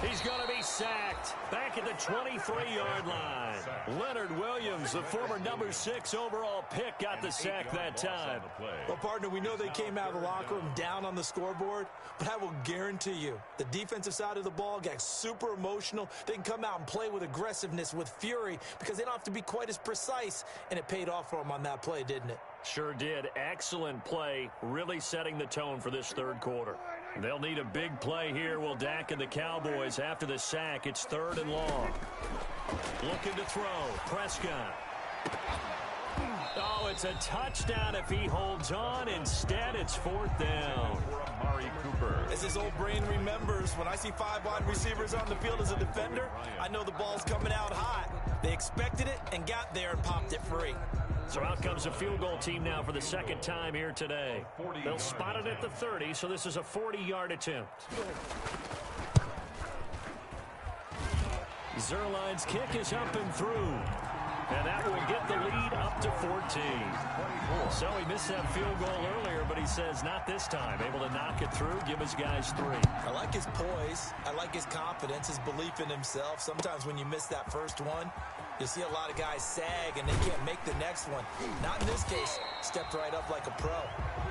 Speaker 1: He's going to be sacked back at the 23-yard line. Leonard Williams, the former number 6 overall pick, got the sack that time.
Speaker 3: Well, partner, we know they came out of the locker room down on the scoreboard, but I will guarantee you the defensive side of the ball got super emotional. They can come out and play with aggressiveness, with fury, because they don't have to be quite as precise, and it paid off for them on that play, didn't it?
Speaker 1: Sure did. Excellent play, really setting the tone for this 3rd quarter. They'll need a big play here, will Dak and the Cowboys after the sack. It's 3rd and long. Looking to throw. Prescott. Oh, it's a touchdown if he holds on. Instead, it's 4th down.
Speaker 3: As his old brain remembers, when I see 5 wide receivers on the field as a defender, I know the ball's coming out hot. They expected it and got there and popped it free.
Speaker 1: So out comes a field goal team now for the 2nd time here today. They'll spot it at the 30, so this is a 40-yard attempt. Zuerlein's kick is up and through. And that will get the lead up to 14. So he missed that field goal earlier, but he says not this time. Able to knock it through, give his guys 3.
Speaker 3: I like his poise. I like his confidence, his belief in himself. Sometimes when you miss that first one, you see a lot of guys sag and they can't make the next one. Not in this case. Stepped right up like a pro.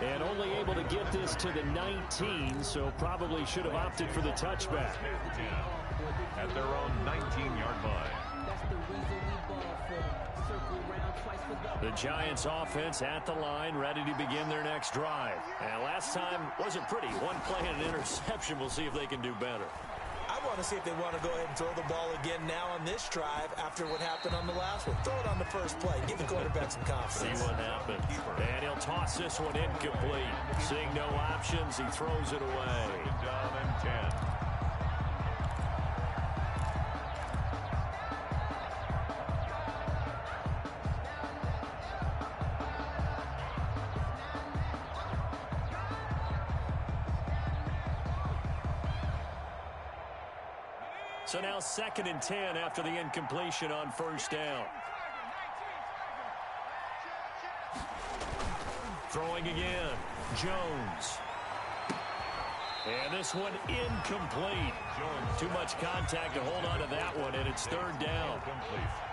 Speaker 1: And only able to get this to the 19, so probably should have opted for the touchback.
Speaker 2: At their own 19-yard line.
Speaker 1: The Giants offense at the line, ready to begin their next drive. And last time wasn't pretty. One play and an interception. We'll see if they can do better.
Speaker 3: I want to see if they want to go ahead and throw the ball again now on this drive after what happened on the last one. Throw it on the first play. Give the quarterback some confidence.
Speaker 1: See what happens. And he'll toss this one incomplete. Seeing no options, he throws it away.
Speaker 2: Down and 10.
Speaker 1: So now 2nd and 10 after the incompletion on first down. Throwing again. Jones. And this one incomplete. Jones. Too much contact to hold on to that one, and it's 3rd down.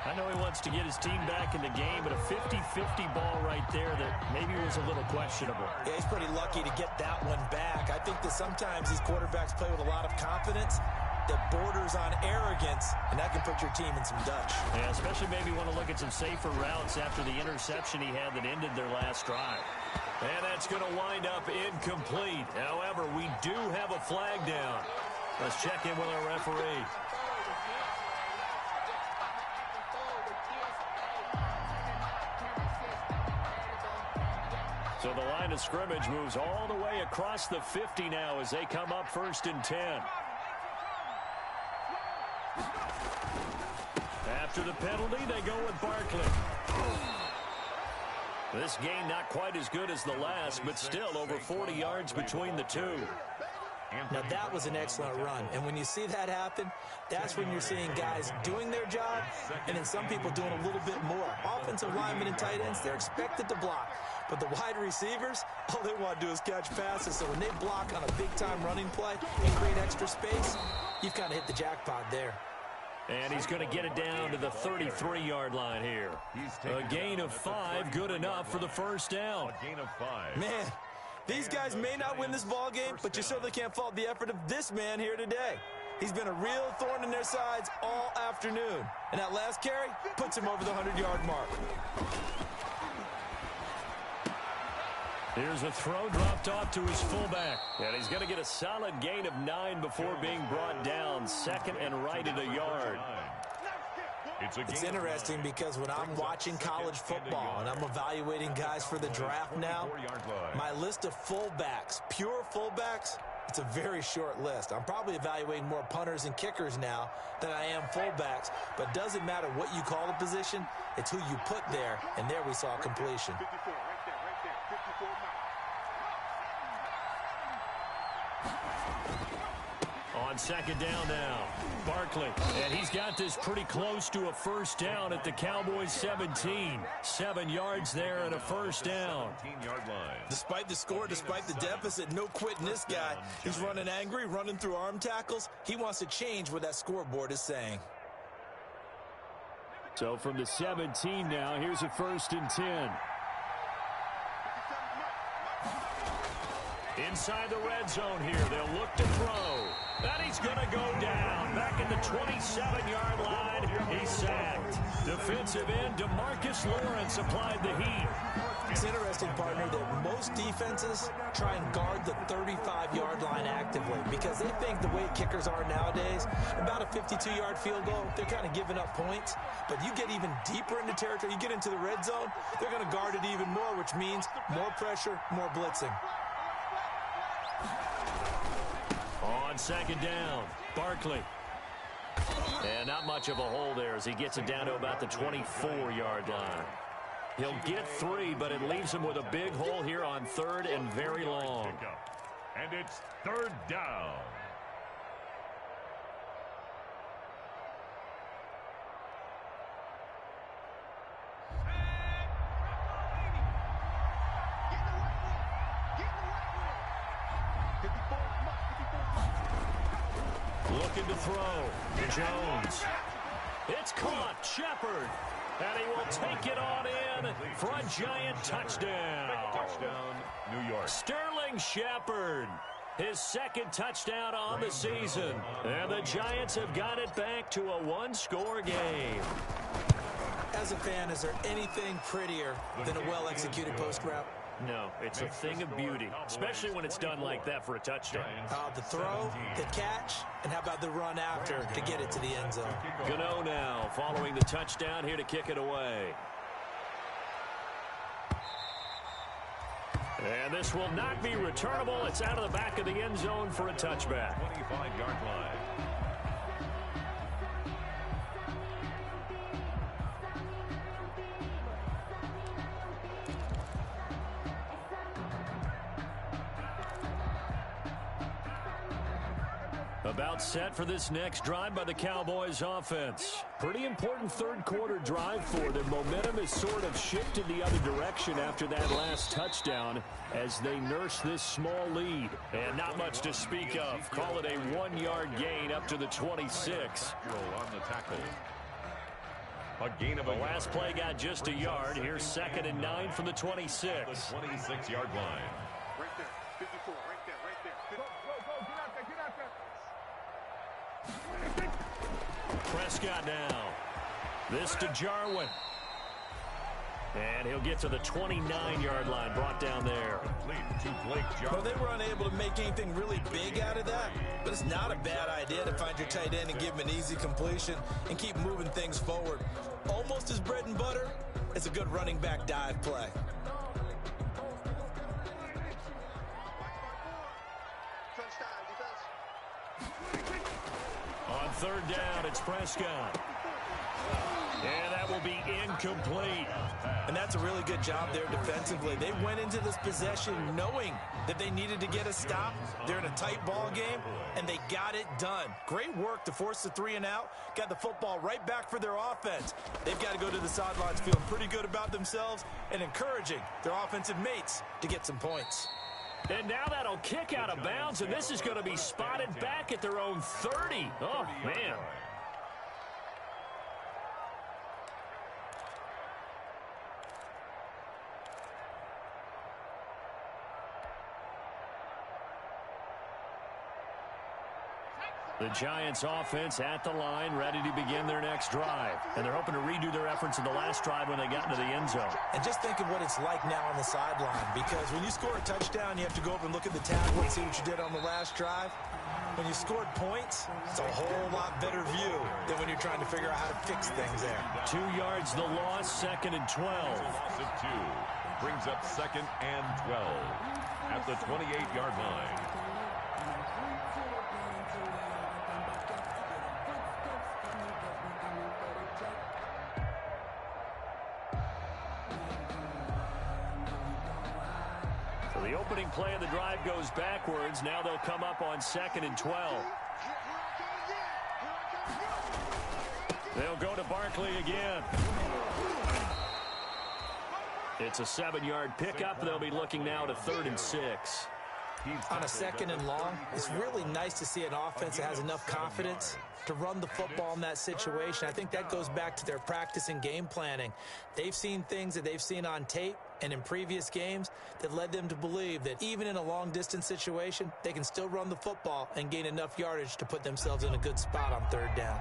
Speaker 1: I know he wants to get his team back in the game, but a 50-50 ball right there that maybe was a little questionable.
Speaker 3: Yeah, he's pretty lucky to get that one back. I think that sometimes these quarterbacks play with a lot of confidence that borders on arrogance, and that can put your team in some Dutch.
Speaker 1: Yeah, especially maybe want to look at some safer routes after the interception he had that ended their last drive. And that's going to wind up incomplete. However, we do have a flag down. Let's check in with our referee. So the line of scrimmage moves all the way across the 50 now as they come up 1st and 10. After the penalty, they go with Barkley. This game not quite as good as the last, but still over 40 yards between the two.
Speaker 3: Now, that was an excellent run. And when you see that happen, that's when you're seeing guys doing their job and then some people doing a little bit more. Offensive linemen and tight ends, they're expected to block. But the wide receivers, all they want to do is catch passes. So when they block on a big-time running play and create extra space, you've kind of hit the jackpot there.
Speaker 1: And he's going to get it down to the 33-yard line here. A gain of 5, good enough for the first down.
Speaker 2: A gain of 5.
Speaker 3: Man, these guys may not win this ball game, but you certainly can't fault the effort of this man here today. He's been a real thorn in their sides all afternoon. And that last carry puts him over the 100-yard mark.
Speaker 1: Here's a throw dropped off to his fullback. And he's going to get a solid gain of 9 before being brought down. 2nd and right at a yard.
Speaker 3: It's interesting because when I'm watching college football and I'm evaluating guys for the draft now, my list of fullbacks, pure fullbacks, it's a very short list. I'm probably evaluating more punters and kickers now than I am fullbacks. But it doesn't matter what you call the position, it's who you put there. And there we saw completion.
Speaker 1: On 2nd down now, Barkley. And he's got this pretty close to a first down at the Cowboys 17. 7 yards there and a first down.
Speaker 3: Despite the score, despite the deficit, no quitting this guy. He's running angry, running through arm tackles. He wants to change what that scoreboard is saying.
Speaker 1: So from the 17 now, here's a 1st and 10. Inside the red zone here, they'll look to throw. And he's going to go down. Back at the 27-yard line, he's sacked. Defensive end DeMarcus Lawrence applied the heat.
Speaker 3: It's interesting, partner, that most defenses try and guard the 35-yard line actively because they think the way kickers are nowadays, about a 52-yard field goal, they're kind of giving up points. But you get even deeper into territory, you get into the red zone, they're going to guard it even more, which means more pressure, more blitzing.
Speaker 1: On 2nd down, Barkley. And not much of a hole there as he gets it down to about the 24-yard line. He'll get 3, but it leaves him with a big hole here on 3rd and very long.
Speaker 2: And it's 3rd down.
Speaker 1: Looking to throw. Jones. It's caught. Shepard. And he will take it on in for a Giant touchdown.
Speaker 2: Touchdown, New York.
Speaker 1: Sterling Shepard. His second touchdown on the season. And the Giants have got it back to a one-score game.
Speaker 3: As a fan, is there anything prettier than a well-executed post route?
Speaker 1: No, it's a thing of beauty, especially when it's done like that for a touchdown.
Speaker 3: The throw, the catch, and how about the run after to get it to the end zone?
Speaker 1: Gano now following the touchdown here to kick it away. And this will not be returnable. It's out of the back of the end zone for a touchback.
Speaker 2: 25-yard line.
Speaker 1: About set for this next drive by the Cowboys offense. Pretty important third quarter drive for them. Momentum has sort of shifted the other direction after that last touchdown as they nurse this small lead. And not much to speak of. Call it a 1-yard gain up to the 26.
Speaker 2: On the tackle. A gain of
Speaker 1: the last play got just a yard. Here's 2nd and 9 from the 26.
Speaker 2: The 26-yard line.
Speaker 4: Right there. 54. Right there. Right there. Go, get out there. Get out there.
Speaker 1: Prescott now. This to Jarwin. And he'll get to the 29-yard line, brought down there.
Speaker 3: Well, they were unable to make anything really big out of that, but it's not a bad idea to find your tight end and give him an easy completion and keep moving things forward. Almost as bread and butter as a good running back dive play.
Speaker 1: On 3rd down, it's Prescott. And that will be incomplete.
Speaker 3: And that's a really good job there defensively. They went into this possession knowing that they needed to get a stop. They're in a tight ball game, and they got it done. Great work to force the 3 and out. Got the football right back for their offense. They've got to go to the sidelines feeling pretty good about themselves and encouraging their offensive mates to get some points.
Speaker 1: And now that'll kick out of bounds, and this is going to be spotted back at their own 30. Oh, man. The Giants offense at the line, ready to begin their next drive. And they're hoping to redo their efforts in the last drive when they got into the end zone.
Speaker 3: And just think of what it's like now on the sideline, because when you score a touchdown, you have to go over and look at the tackle and see what you did on the last drive. When you scored points, it's a whole lot better view than when you're trying to figure out how to fix things there.
Speaker 1: 2 yards the loss, 2nd and 12.
Speaker 2: Loss of 2 brings up 2nd and 12 at the 28-yard line.
Speaker 1: The opening play of the drive goes backwards. Now they'll come up on 2nd and 12. They'll go to Barkley again. It's a 7-yard pickup. They'll be looking now to 3rd and 6.
Speaker 3: On a 2nd and long, it's really nice to see an offense that has enough confidence to run the football in that situation. I think that goes back to their practice and game planning. They've seen things that they've seen on tape and in previous games that led them to believe that even in a long-distance situation, they can still run the football and gain enough yardage to put themselves in a good spot on 3rd down.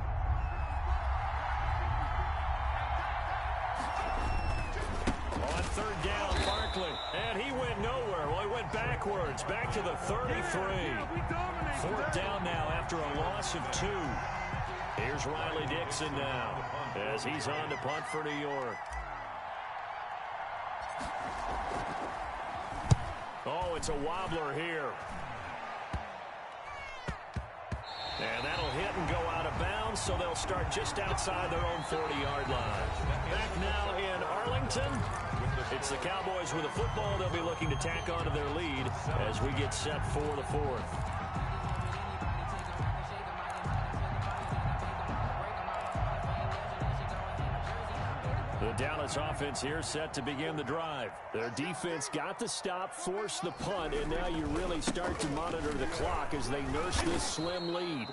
Speaker 1: On 3rd down, Barkley, and he went nowhere. Well, he went backwards, back to the 33. 4th down now after a loss of 2. Here's Riley Dixon now as he's on to punt for New York. Oh, it's a wobbler here. And that'll hit and go out of bounds, so they'll start just outside their own 40-yard line. Back now in Arlington. It's the Cowboys with the football. They'll be looking to tack on to their lead as we get set for the 4th. The Dallas offense here set to begin the drive. Their defense got the stop, forced the punt, and now you really start to monitor the clock as they nurse this slim lead.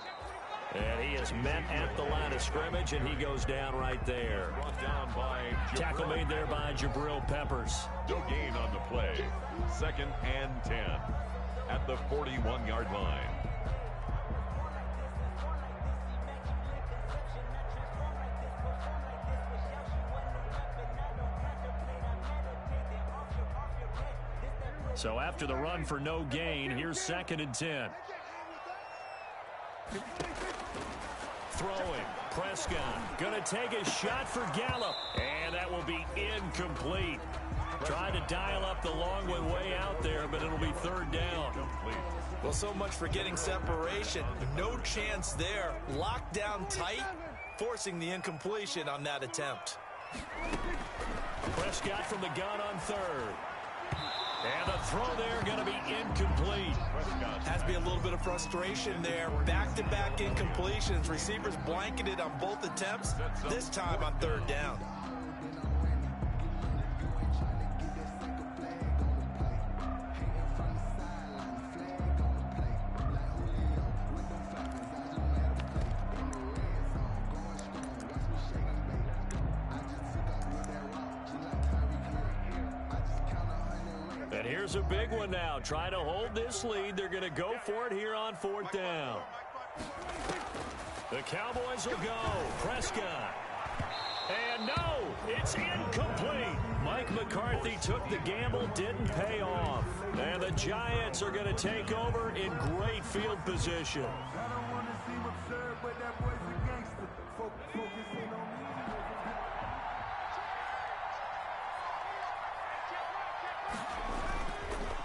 Speaker 1: And he is met at the line of scrimmage, and he goes down right there.
Speaker 2: Brought down by
Speaker 1: Tackle made there by Jabril Peppers.
Speaker 2: No gain on the play. 2nd and 10 at the 41-yard line.
Speaker 1: So after the run for no gain, here's 2nd and 10. Throwing. Prescott going to take a shot for Gallup. And that will be incomplete. Trying to dial up the long one way out there, but it'll be 3rd down.
Speaker 3: Well, so much for getting separation. No chance there. Locked down tight, forcing the incompletion on that attempt.
Speaker 1: Prescott from the gun on 3rd. And the throw there going to be incomplete.
Speaker 3: Has to be a little bit of frustration there. Back-to-back incompletions. Receivers blanketed on both attempts, this time on 3rd down.
Speaker 1: And here's a big one now. Trying to hold this lead. They're going to go for it here on 4th down. The Cowboys will go. Prescott. And no, it's incomplete. Mike McCarthy took the gamble, didn't pay off. And the Giants are going to take over in great field position.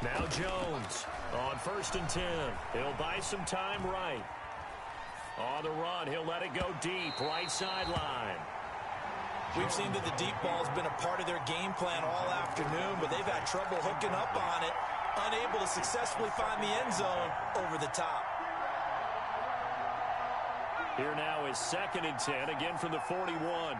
Speaker 1: Now Jones on 1st and 10. He'll buy some time right. On the run, he'll let it go deep, right sideline.
Speaker 3: We've seen that the deep ball's been a part of their game plan all afternoon, but they've had trouble hooking up on it, unable to successfully find the end zone over the top.
Speaker 1: Here now is 2nd and 10, again from the 41.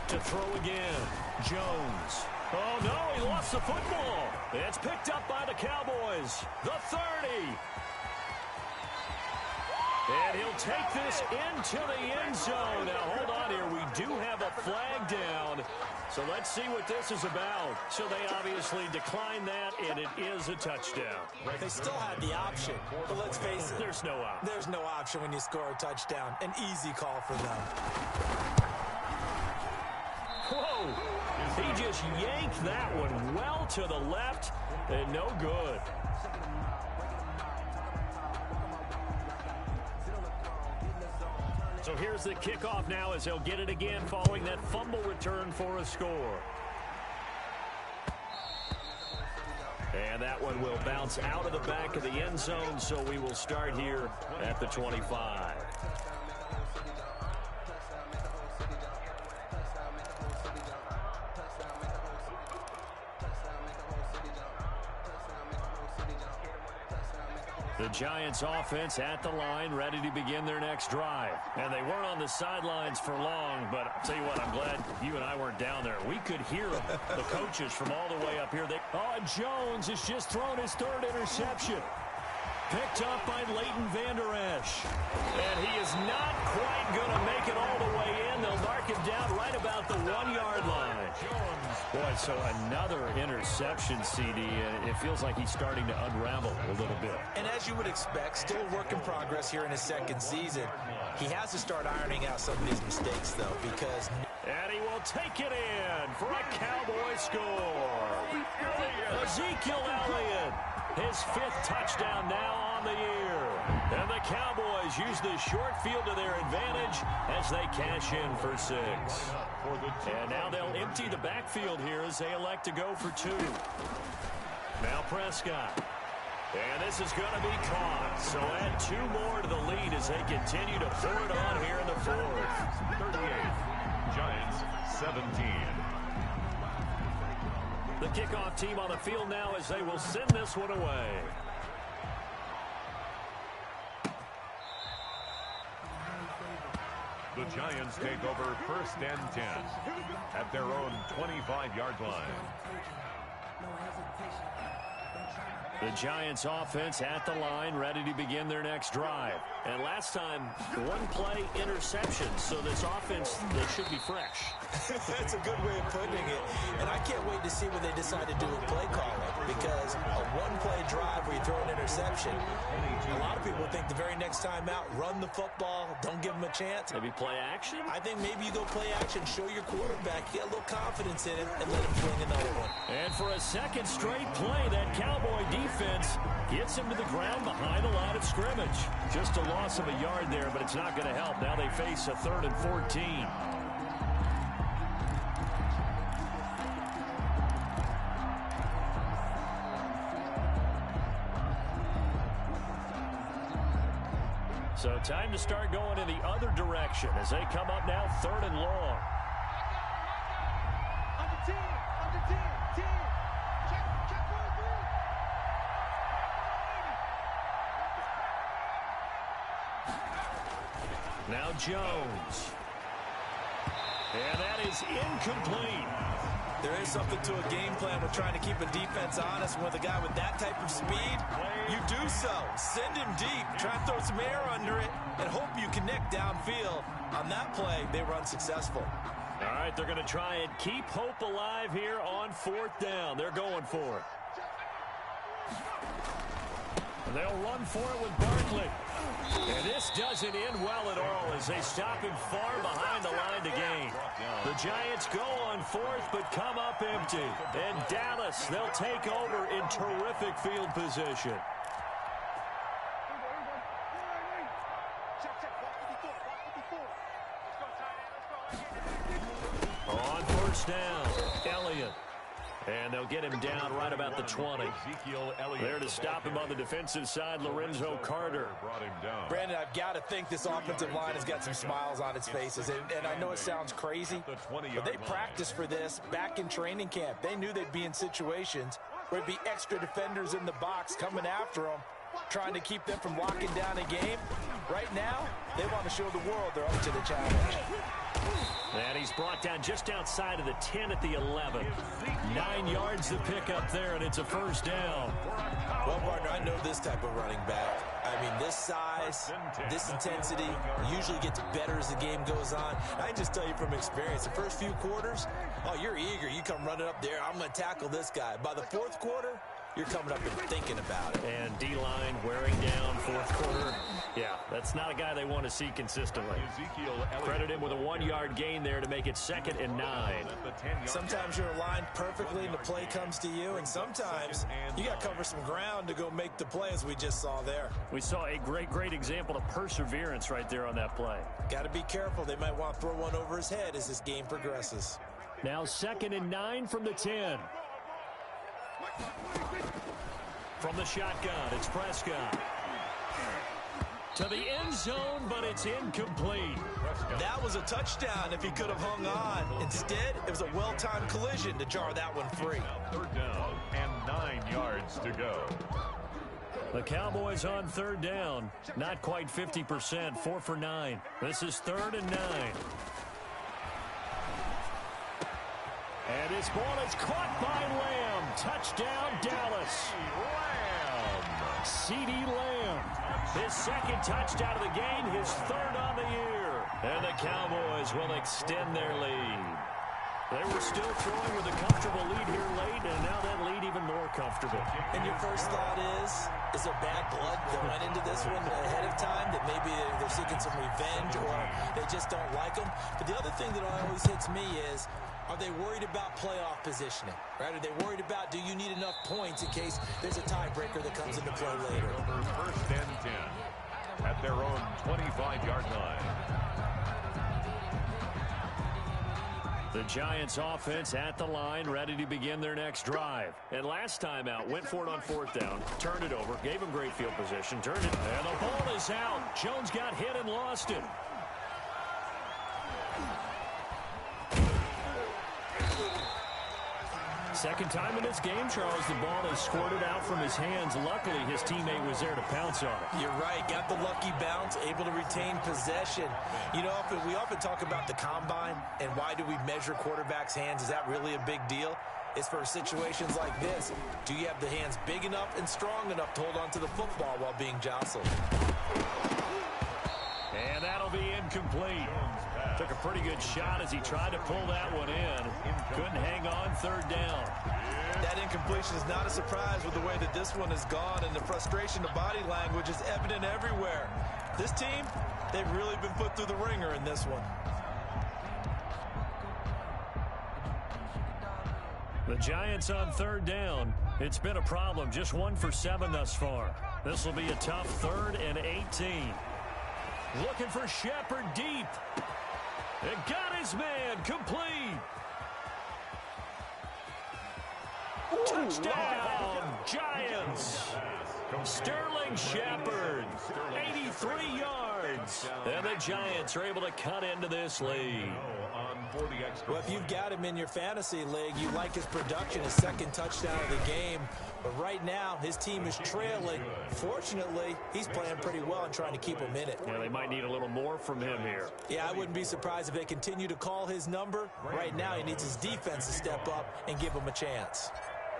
Speaker 1: To throw again, Jones. Oh, no, he lost the football. It's picked up by the Cowboys. The 30. And he'll take this into the end zone. Now, hold on here. We do have a flag down. So let's see what this is about. So they obviously declined that, and it is a touchdown.
Speaker 3: They still had the option, but let's face it.
Speaker 1: There's no option.
Speaker 3: There's no option when you score a touchdown. An easy call for them.
Speaker 1: Whoa! He just yanked that one well to the left, and no good. So here's the kickoff now as they'll get it again following that fumble return for a score. And that one will bounce out of the back of the end zone, so we will start here at the 25. The Giants offense at the line, ready to begin their next drive. And they weren't on the sidelines for long, but I'll tell you what, I'm glad you and I weren't down there. We could hear them, the coaches from all the way up here. Jones has just thrown his 3rd interception. Picked up by Leighton Vander Esch. And he is not quite going to make it all the way in. They'll mark him down right about the 1-yard line. Boy, so another interception, CD. It feels like he's starting to unravel a little bit.
Speaker 3: And as you would expect, still a work in progress here in his 2nd season. He has to start ironing out some of these mistakes, though, because...
Speaker 1: And he will take it in for a Cowboy score. Ezekiel Elliott, his 5th touchdown now on the year. And the Cowboys use the short field to their advantage as they cash in for 6. And now they'll empty the backfield here as they elect to go for 2. Now Prescott. And this is going to be caught. So add 2 more to the lead as they continue to pour it on here in the 4th.
Speaker 2: 38. Giants 17.
Speaker 1: The kickoff team on the field now as they will send this one away.
Speaker 2: The Giants take over 1st and 10 at their own 25-yard line.
Speaker 1: The Giants offense at the line, ready to begin their next drive. And last time, one play interception, so this offense, they should be fresh.
Speaker 3: That's a good way of putting it. And I can't wait to see when they decide to do a play calling, because a one-play drive where you throw an interception, a lot of people think the very next time out, run the football, don't give them a chance.
Speaker 1: Maybe play action?
Speaker 3: I think maybe you go play action, show your quarterback, get a little confidence in it, and let him fling another one.
Speaker 1: And for a second straight play, that Cowboy defense gets him to the ground behind the line of scrimmage. Just a loss of a yard there, but it's not going to help. Now they face a 3rd and 14. So time to start going in the other direction as they come up now 3rd and long.
Speaker 4: Under 10, under 10, 10. Check 1,
Speaker 1: Now Jones. And that is incomplete.
Speaker 3: There is something to a game plan with trying to keep a defense honest. And with a guy with that type of speed, you do so. Send him deep. Try and throw some air under it and hope you connect downfield. On that play, they run successful.
Speaker 1: All right, they're going to try and keep hope alive here on 4th down. They're going for it. And they'll run for it with Barkley. And this doesn't end well at all as they stop him far behind the line to gain. The Giants go on 4th but come up empty. And Dallas, they'll take over in terrific field position. On 1st down, Elliott. And they'll get him down right about the 20. There to stop him on the defensive side, Lorenzo Carter.
Speaker 3: Brandon, I've got to think this offensive line has got some smiles on its faces. And I know it sounds crazy, but they practiced for this back in training camp. They knew they'd be in situations where there'd be extra defenders in the box coming after them, trying to keep them from locking down a game. Right now, they want to show the world they're up to the challenge.
Speaker 1: And he's brought down just outside of the 10 at the 11. 9 yards to pick up there, and it's a 1st down.
Speaker 3: Well, partner, I know this type of running back. I mean, this size, this intensity usually gets better as the game goes on. I can just tell you from experience, the first few quarters, oh, you're eager. You come running up there, I'm going to tackle this guy. By the 4th quarter, you're coming up and thinking about it.
Speaker 1: And D-line wearing down 4th quarter. Yeah, that's not a guy they want to see consistently. Credit him with a 1-yard gain there to make it 2nd and 9.
Speaker 3: Sometimes you're aligned perfectly and the play comes to you, and sometimes you got to cover some ground to go make the play, as we just saw there.
Speaker 1: We saw a great example of perseverance right there on that play.
Speaker 3: Got to be careful. They might want to throw one over his head as this game progresses.
Speaker 1: Now 2nd and 9 from the 10. From the shotgun, it's Prescott. To the end zone, but it's incomplete.
Speaker 3: That was a touchdown if he could have hung on. Instead, it was a well-timed collision to jar that one free.
Speaker 2: 3rd down and 9 yards to go.
Speaker 1: The Cowboys on 3rd down. Not quite 50%, 4 for 9. This is 3rd and 9. And this ball is caught by Lamb. Touchdown, Dallas. CeeDee Lamb. His 2nd touchdown of the game, his 3rd on the year. And the Cowboys will extend their lead. They were still throwing with a comfortable lead here late, and now that lead even more comfortable.
Speaker 3: And your first thought is there bad blood that went into this one ahead of time, that maybe they're seeking some revenge or they just don't like them? But the other thing that always hits me is, are they worried about playoff positioning? Right? Are they worried about, do you need enough points in case there's a tiebreaker that comes into play later?
Speaker 2: 1st and 10 at their own 25-yard line.
Speaker 1: The Giants offense at the line, ready to begin their next drive. And last time out, went for it on 4th down, turned it over, gave him great field position, turned it, and the ball is out. Jones got hit and lost it. Second time in this game, Charles, the ball has squirted out from his hands. Luckily, his teammate was there to pounce on it.
Speaker 3: You're right. Got the lucky bounce, able to retain possession. You know, we often talk about the combine and why do we measure quarterbacks' hands. Is that really a big deal? is for situations like this. Do you have the hands big enough and strong enough to hold on to the football while being jostled?
Speaker 1: And that'll be incomplete. Took a pretty good shot as he tried to pull that one in. Couldn't hang on, third down.
Speaker 3: That incompletion is not a surprise with the way that this one has gone, and the frustration of body language is evident everywhere. This team, they've really been put through the ringer in this one.
Speaker 1: The Giants on third down. It's been a problem. Just 1 for 7 thus far. This will be a tough 3rd and 18. Looking for Shepard deep. It got his man complete. Touchdown, Giants. Sterling Shepard, 83 yards. And the Giants are able to cut into this lead.
Speaker 3: Well, if you've got him in your fantasy league, you like his production, his second touchdown of the game. But right now, his team is trailing. Fortunately, he's playing pretty well and trying to keep him in it.
Speaker 1: Yeah, they might need a little more from him here.
Speaker 3: Yeah, I wouldn't be surprised if they continue to call his number. Right now, he needs his defense to step up and give him a chance.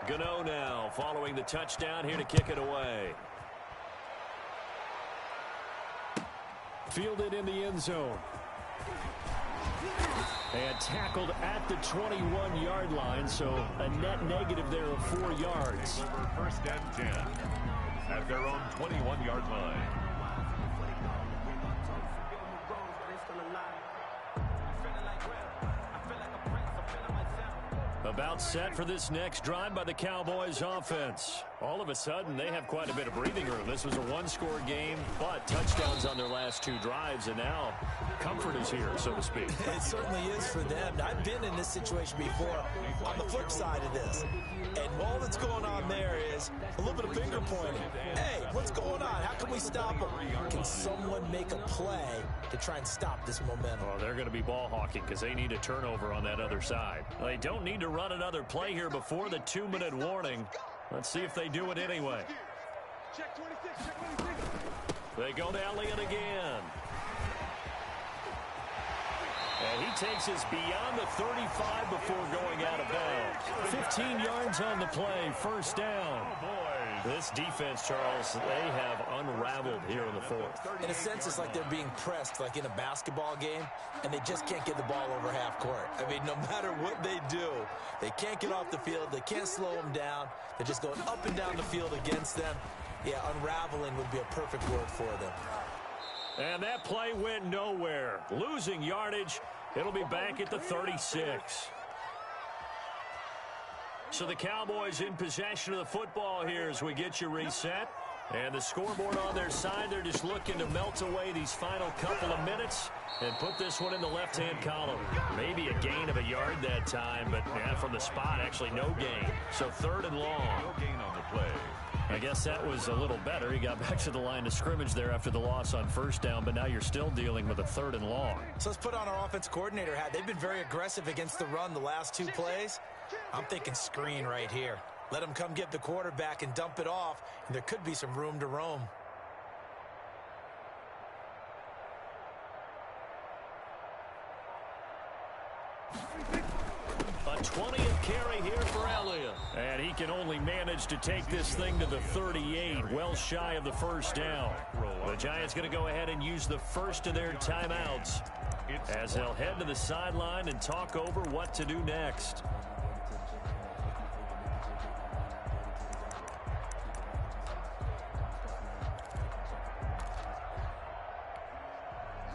Speaker 1: Gano now following the touchdown here to kick it away. Fielded in the end zone. And tackled at the 21-yard line, so a net negative there of 4 yards.
Speaker 2: First and 10 at their own 21-yard line.
Speaker 1: About set for this next drive by the Cowboys offense. All of a sudden, they have quite a bit of breathing room. This was a one-score game, but touchdowns on their last 2 drives, and now comfort is here, so to speak.
Speaker 3: It certainly is for them. I've been in this situation before on the flip side of this. And all that's going on there is a little bit of finger pointing. Hey, what's going on? How can we stop them? Can someone make a play to try and stop this momentum?
Speaker 1: Well, they're going to be ball hawking because they need a turnover on that other side. They don't need to run another play here before the 2-minute warning. Let's see if they do it anyway.
Speaker 4: Check 26, check 26.
Speaker 1: They go to Elliott again. And he takes us beyond the 35 before going out of bounds. 15 yards on the play, first down. This defense, Charles, they have unraveled here in the 4th.
Speaker 3: In a sense, it's like they're being pressed, like in a basketball game, and they just can't get the ball over half court. I mean, no matter what they do, they can't get off the field. They can't slow them down. They're just going up and down the field against them. Yeah, unraveling would be a perfect word for them.
Speaker 1: And that play went nowhere. Losing yardage. It'll be back at the 36. So the Cowboys in possession of the football here as we get you reset. And the scoreboard on their side, they're just looking to melt away these final couple of minutes and put this one in the left-hand column. Maybe a gain of a yard that time, but from the spot, actually no gain. So 3rd and long.
Speaker 2: No gain on the play.
Speaker 1: I guess that was a little better. He got back to the line of scrimmage there after the loss on first down, but now you're still dealing with a 3rd and long.
Speaker 3: So let's put on our offense coordinator hat. They've been very aggressive against the run the last 2 plays. I'm thinking screen right here. Let them come get the quarterback and dump it off, and there could be some room to roam.
Speaker 1: A 20th carry here for Elliott. And he can only manage to take this thing to the 38, well shy of the first down. The Giants going to go ahead and use the first of their timeouts as they'll head to the sideline and talk over what to do next.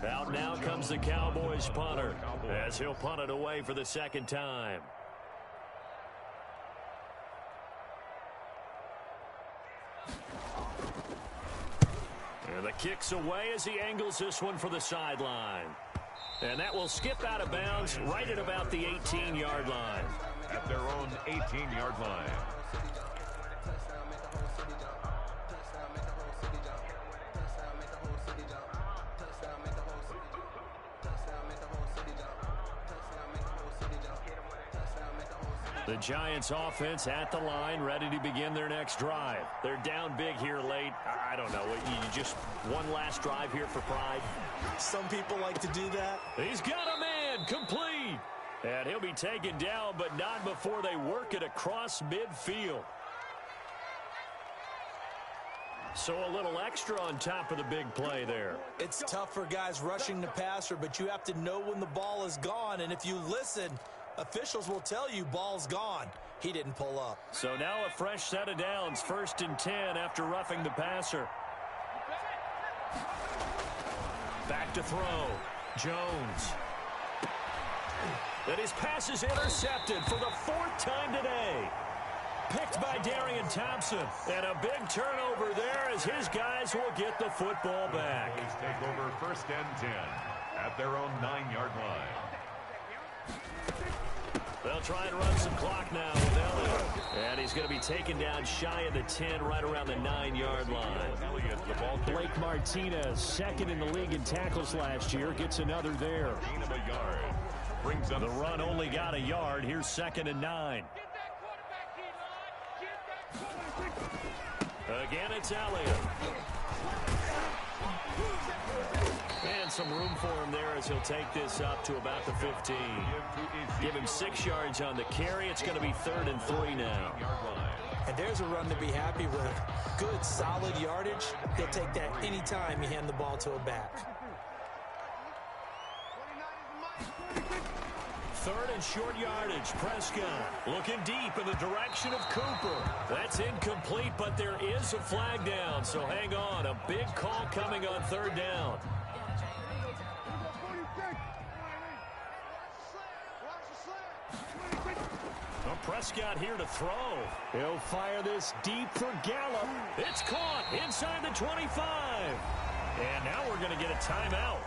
Speaker 1: Out now comes the Cowboys punter as he'll punt it away for the 2nd time. And the kick's away as he angles this one for the sideline. And that will skip out of bounds right at about the 18-yard line.
Speaker 2: At their own 18-yard line.
Speaker 1: The Giants offense at the line, ready to begin their next drive. They're down big here late. I don't know. You just one last drive here for pride.
Speaker 3: Some people like to do that.
Speaker 1: He's got a man complete. And he'll be be taken down, but not before they work it across midfield. So a little extra on top of the big play there.
Speaker 3: It's tough for guys rushing the passer, but you have to know when the ball is gone. And if you listen, officials will tell you ball's gone. He didn't pull up.
Speaker 1: So now a fresh set of downs, 1st and 10 after roughing the passer. Back to throw. Jones. That his pass is intercepted for the 4th time today. Picked by Darian Thompson. And a big turnover there as his guys will get the football back.
Speaker 2: Cowboys take over 1st and 10 at their own 9-yard line.
Speaker 1: They'll try and run some clock now with Elliott. And he's going to be taken down shy of the 10, right around the 9-yard line. Blake Martinez, 2nd in the league in tackles last year, gets another there. The run only got a yard. Here's 2nd and 9. Again, it's Elliott. And some room for him there as he'll take this up to about the 15. Give him 6 yards on the carry. It's going to be 3rd and 3 now.
Speaker 3: And there's a run to be happy with. Good, solid yardage. He'll take that anytime you hand the ball to a back.
Speaker 1: 3rd and short yardage. Prescott looking deep in the direction of Cooper. That's incomplete, but there is a flag down, so hang on. A big call coming on 3rd down. Well, Prescott here to throw. He'll fire this deep for Gallup. It's caught inside the 25. And now we're going to get a timeout.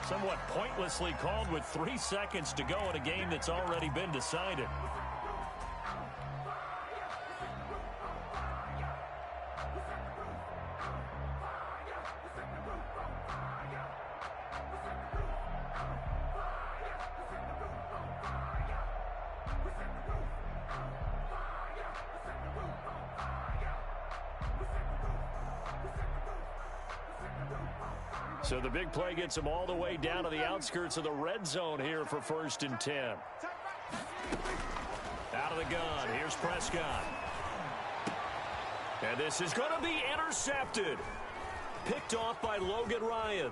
Speaker 1: Somewhat pointlessly called with 3 seconds to go in a game that's already been decided. So the big play gets him all the way down to the outskirts of the red zone here for 1st and 10. Out of the gun, here's Prescott. And this is going to be intercepted. Picked off by Logan Ryan.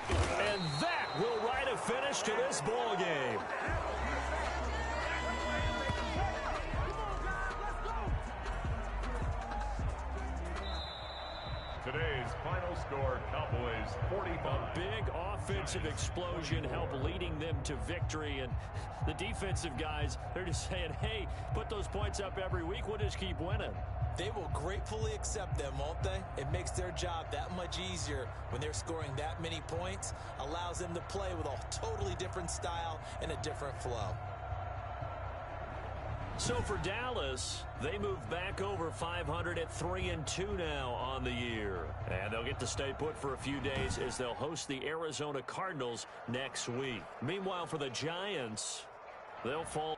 Speaker 1: And that will write a finish to this ball game.
Speaker 2: Today's final score, Cowboys 45.
Speaker 1: A big offensive explosion helped leading them to victory. And the defensive guys, they're just saying, hey, put those points up every week. We'll just keep winning.
Speaker 3: They will gratefully accept them, won't they? It makes their job that much easier when they're scoring that many points. Allows them to play with a totally different style and a different flow.
Speaker 1: So for Dallas, they move back over 500 at 3-2 now on the year. And they'll get to stay put for a few days as they'll host the Arizona Cardinals next week. Meanwhile, for the Giants, they'll fall.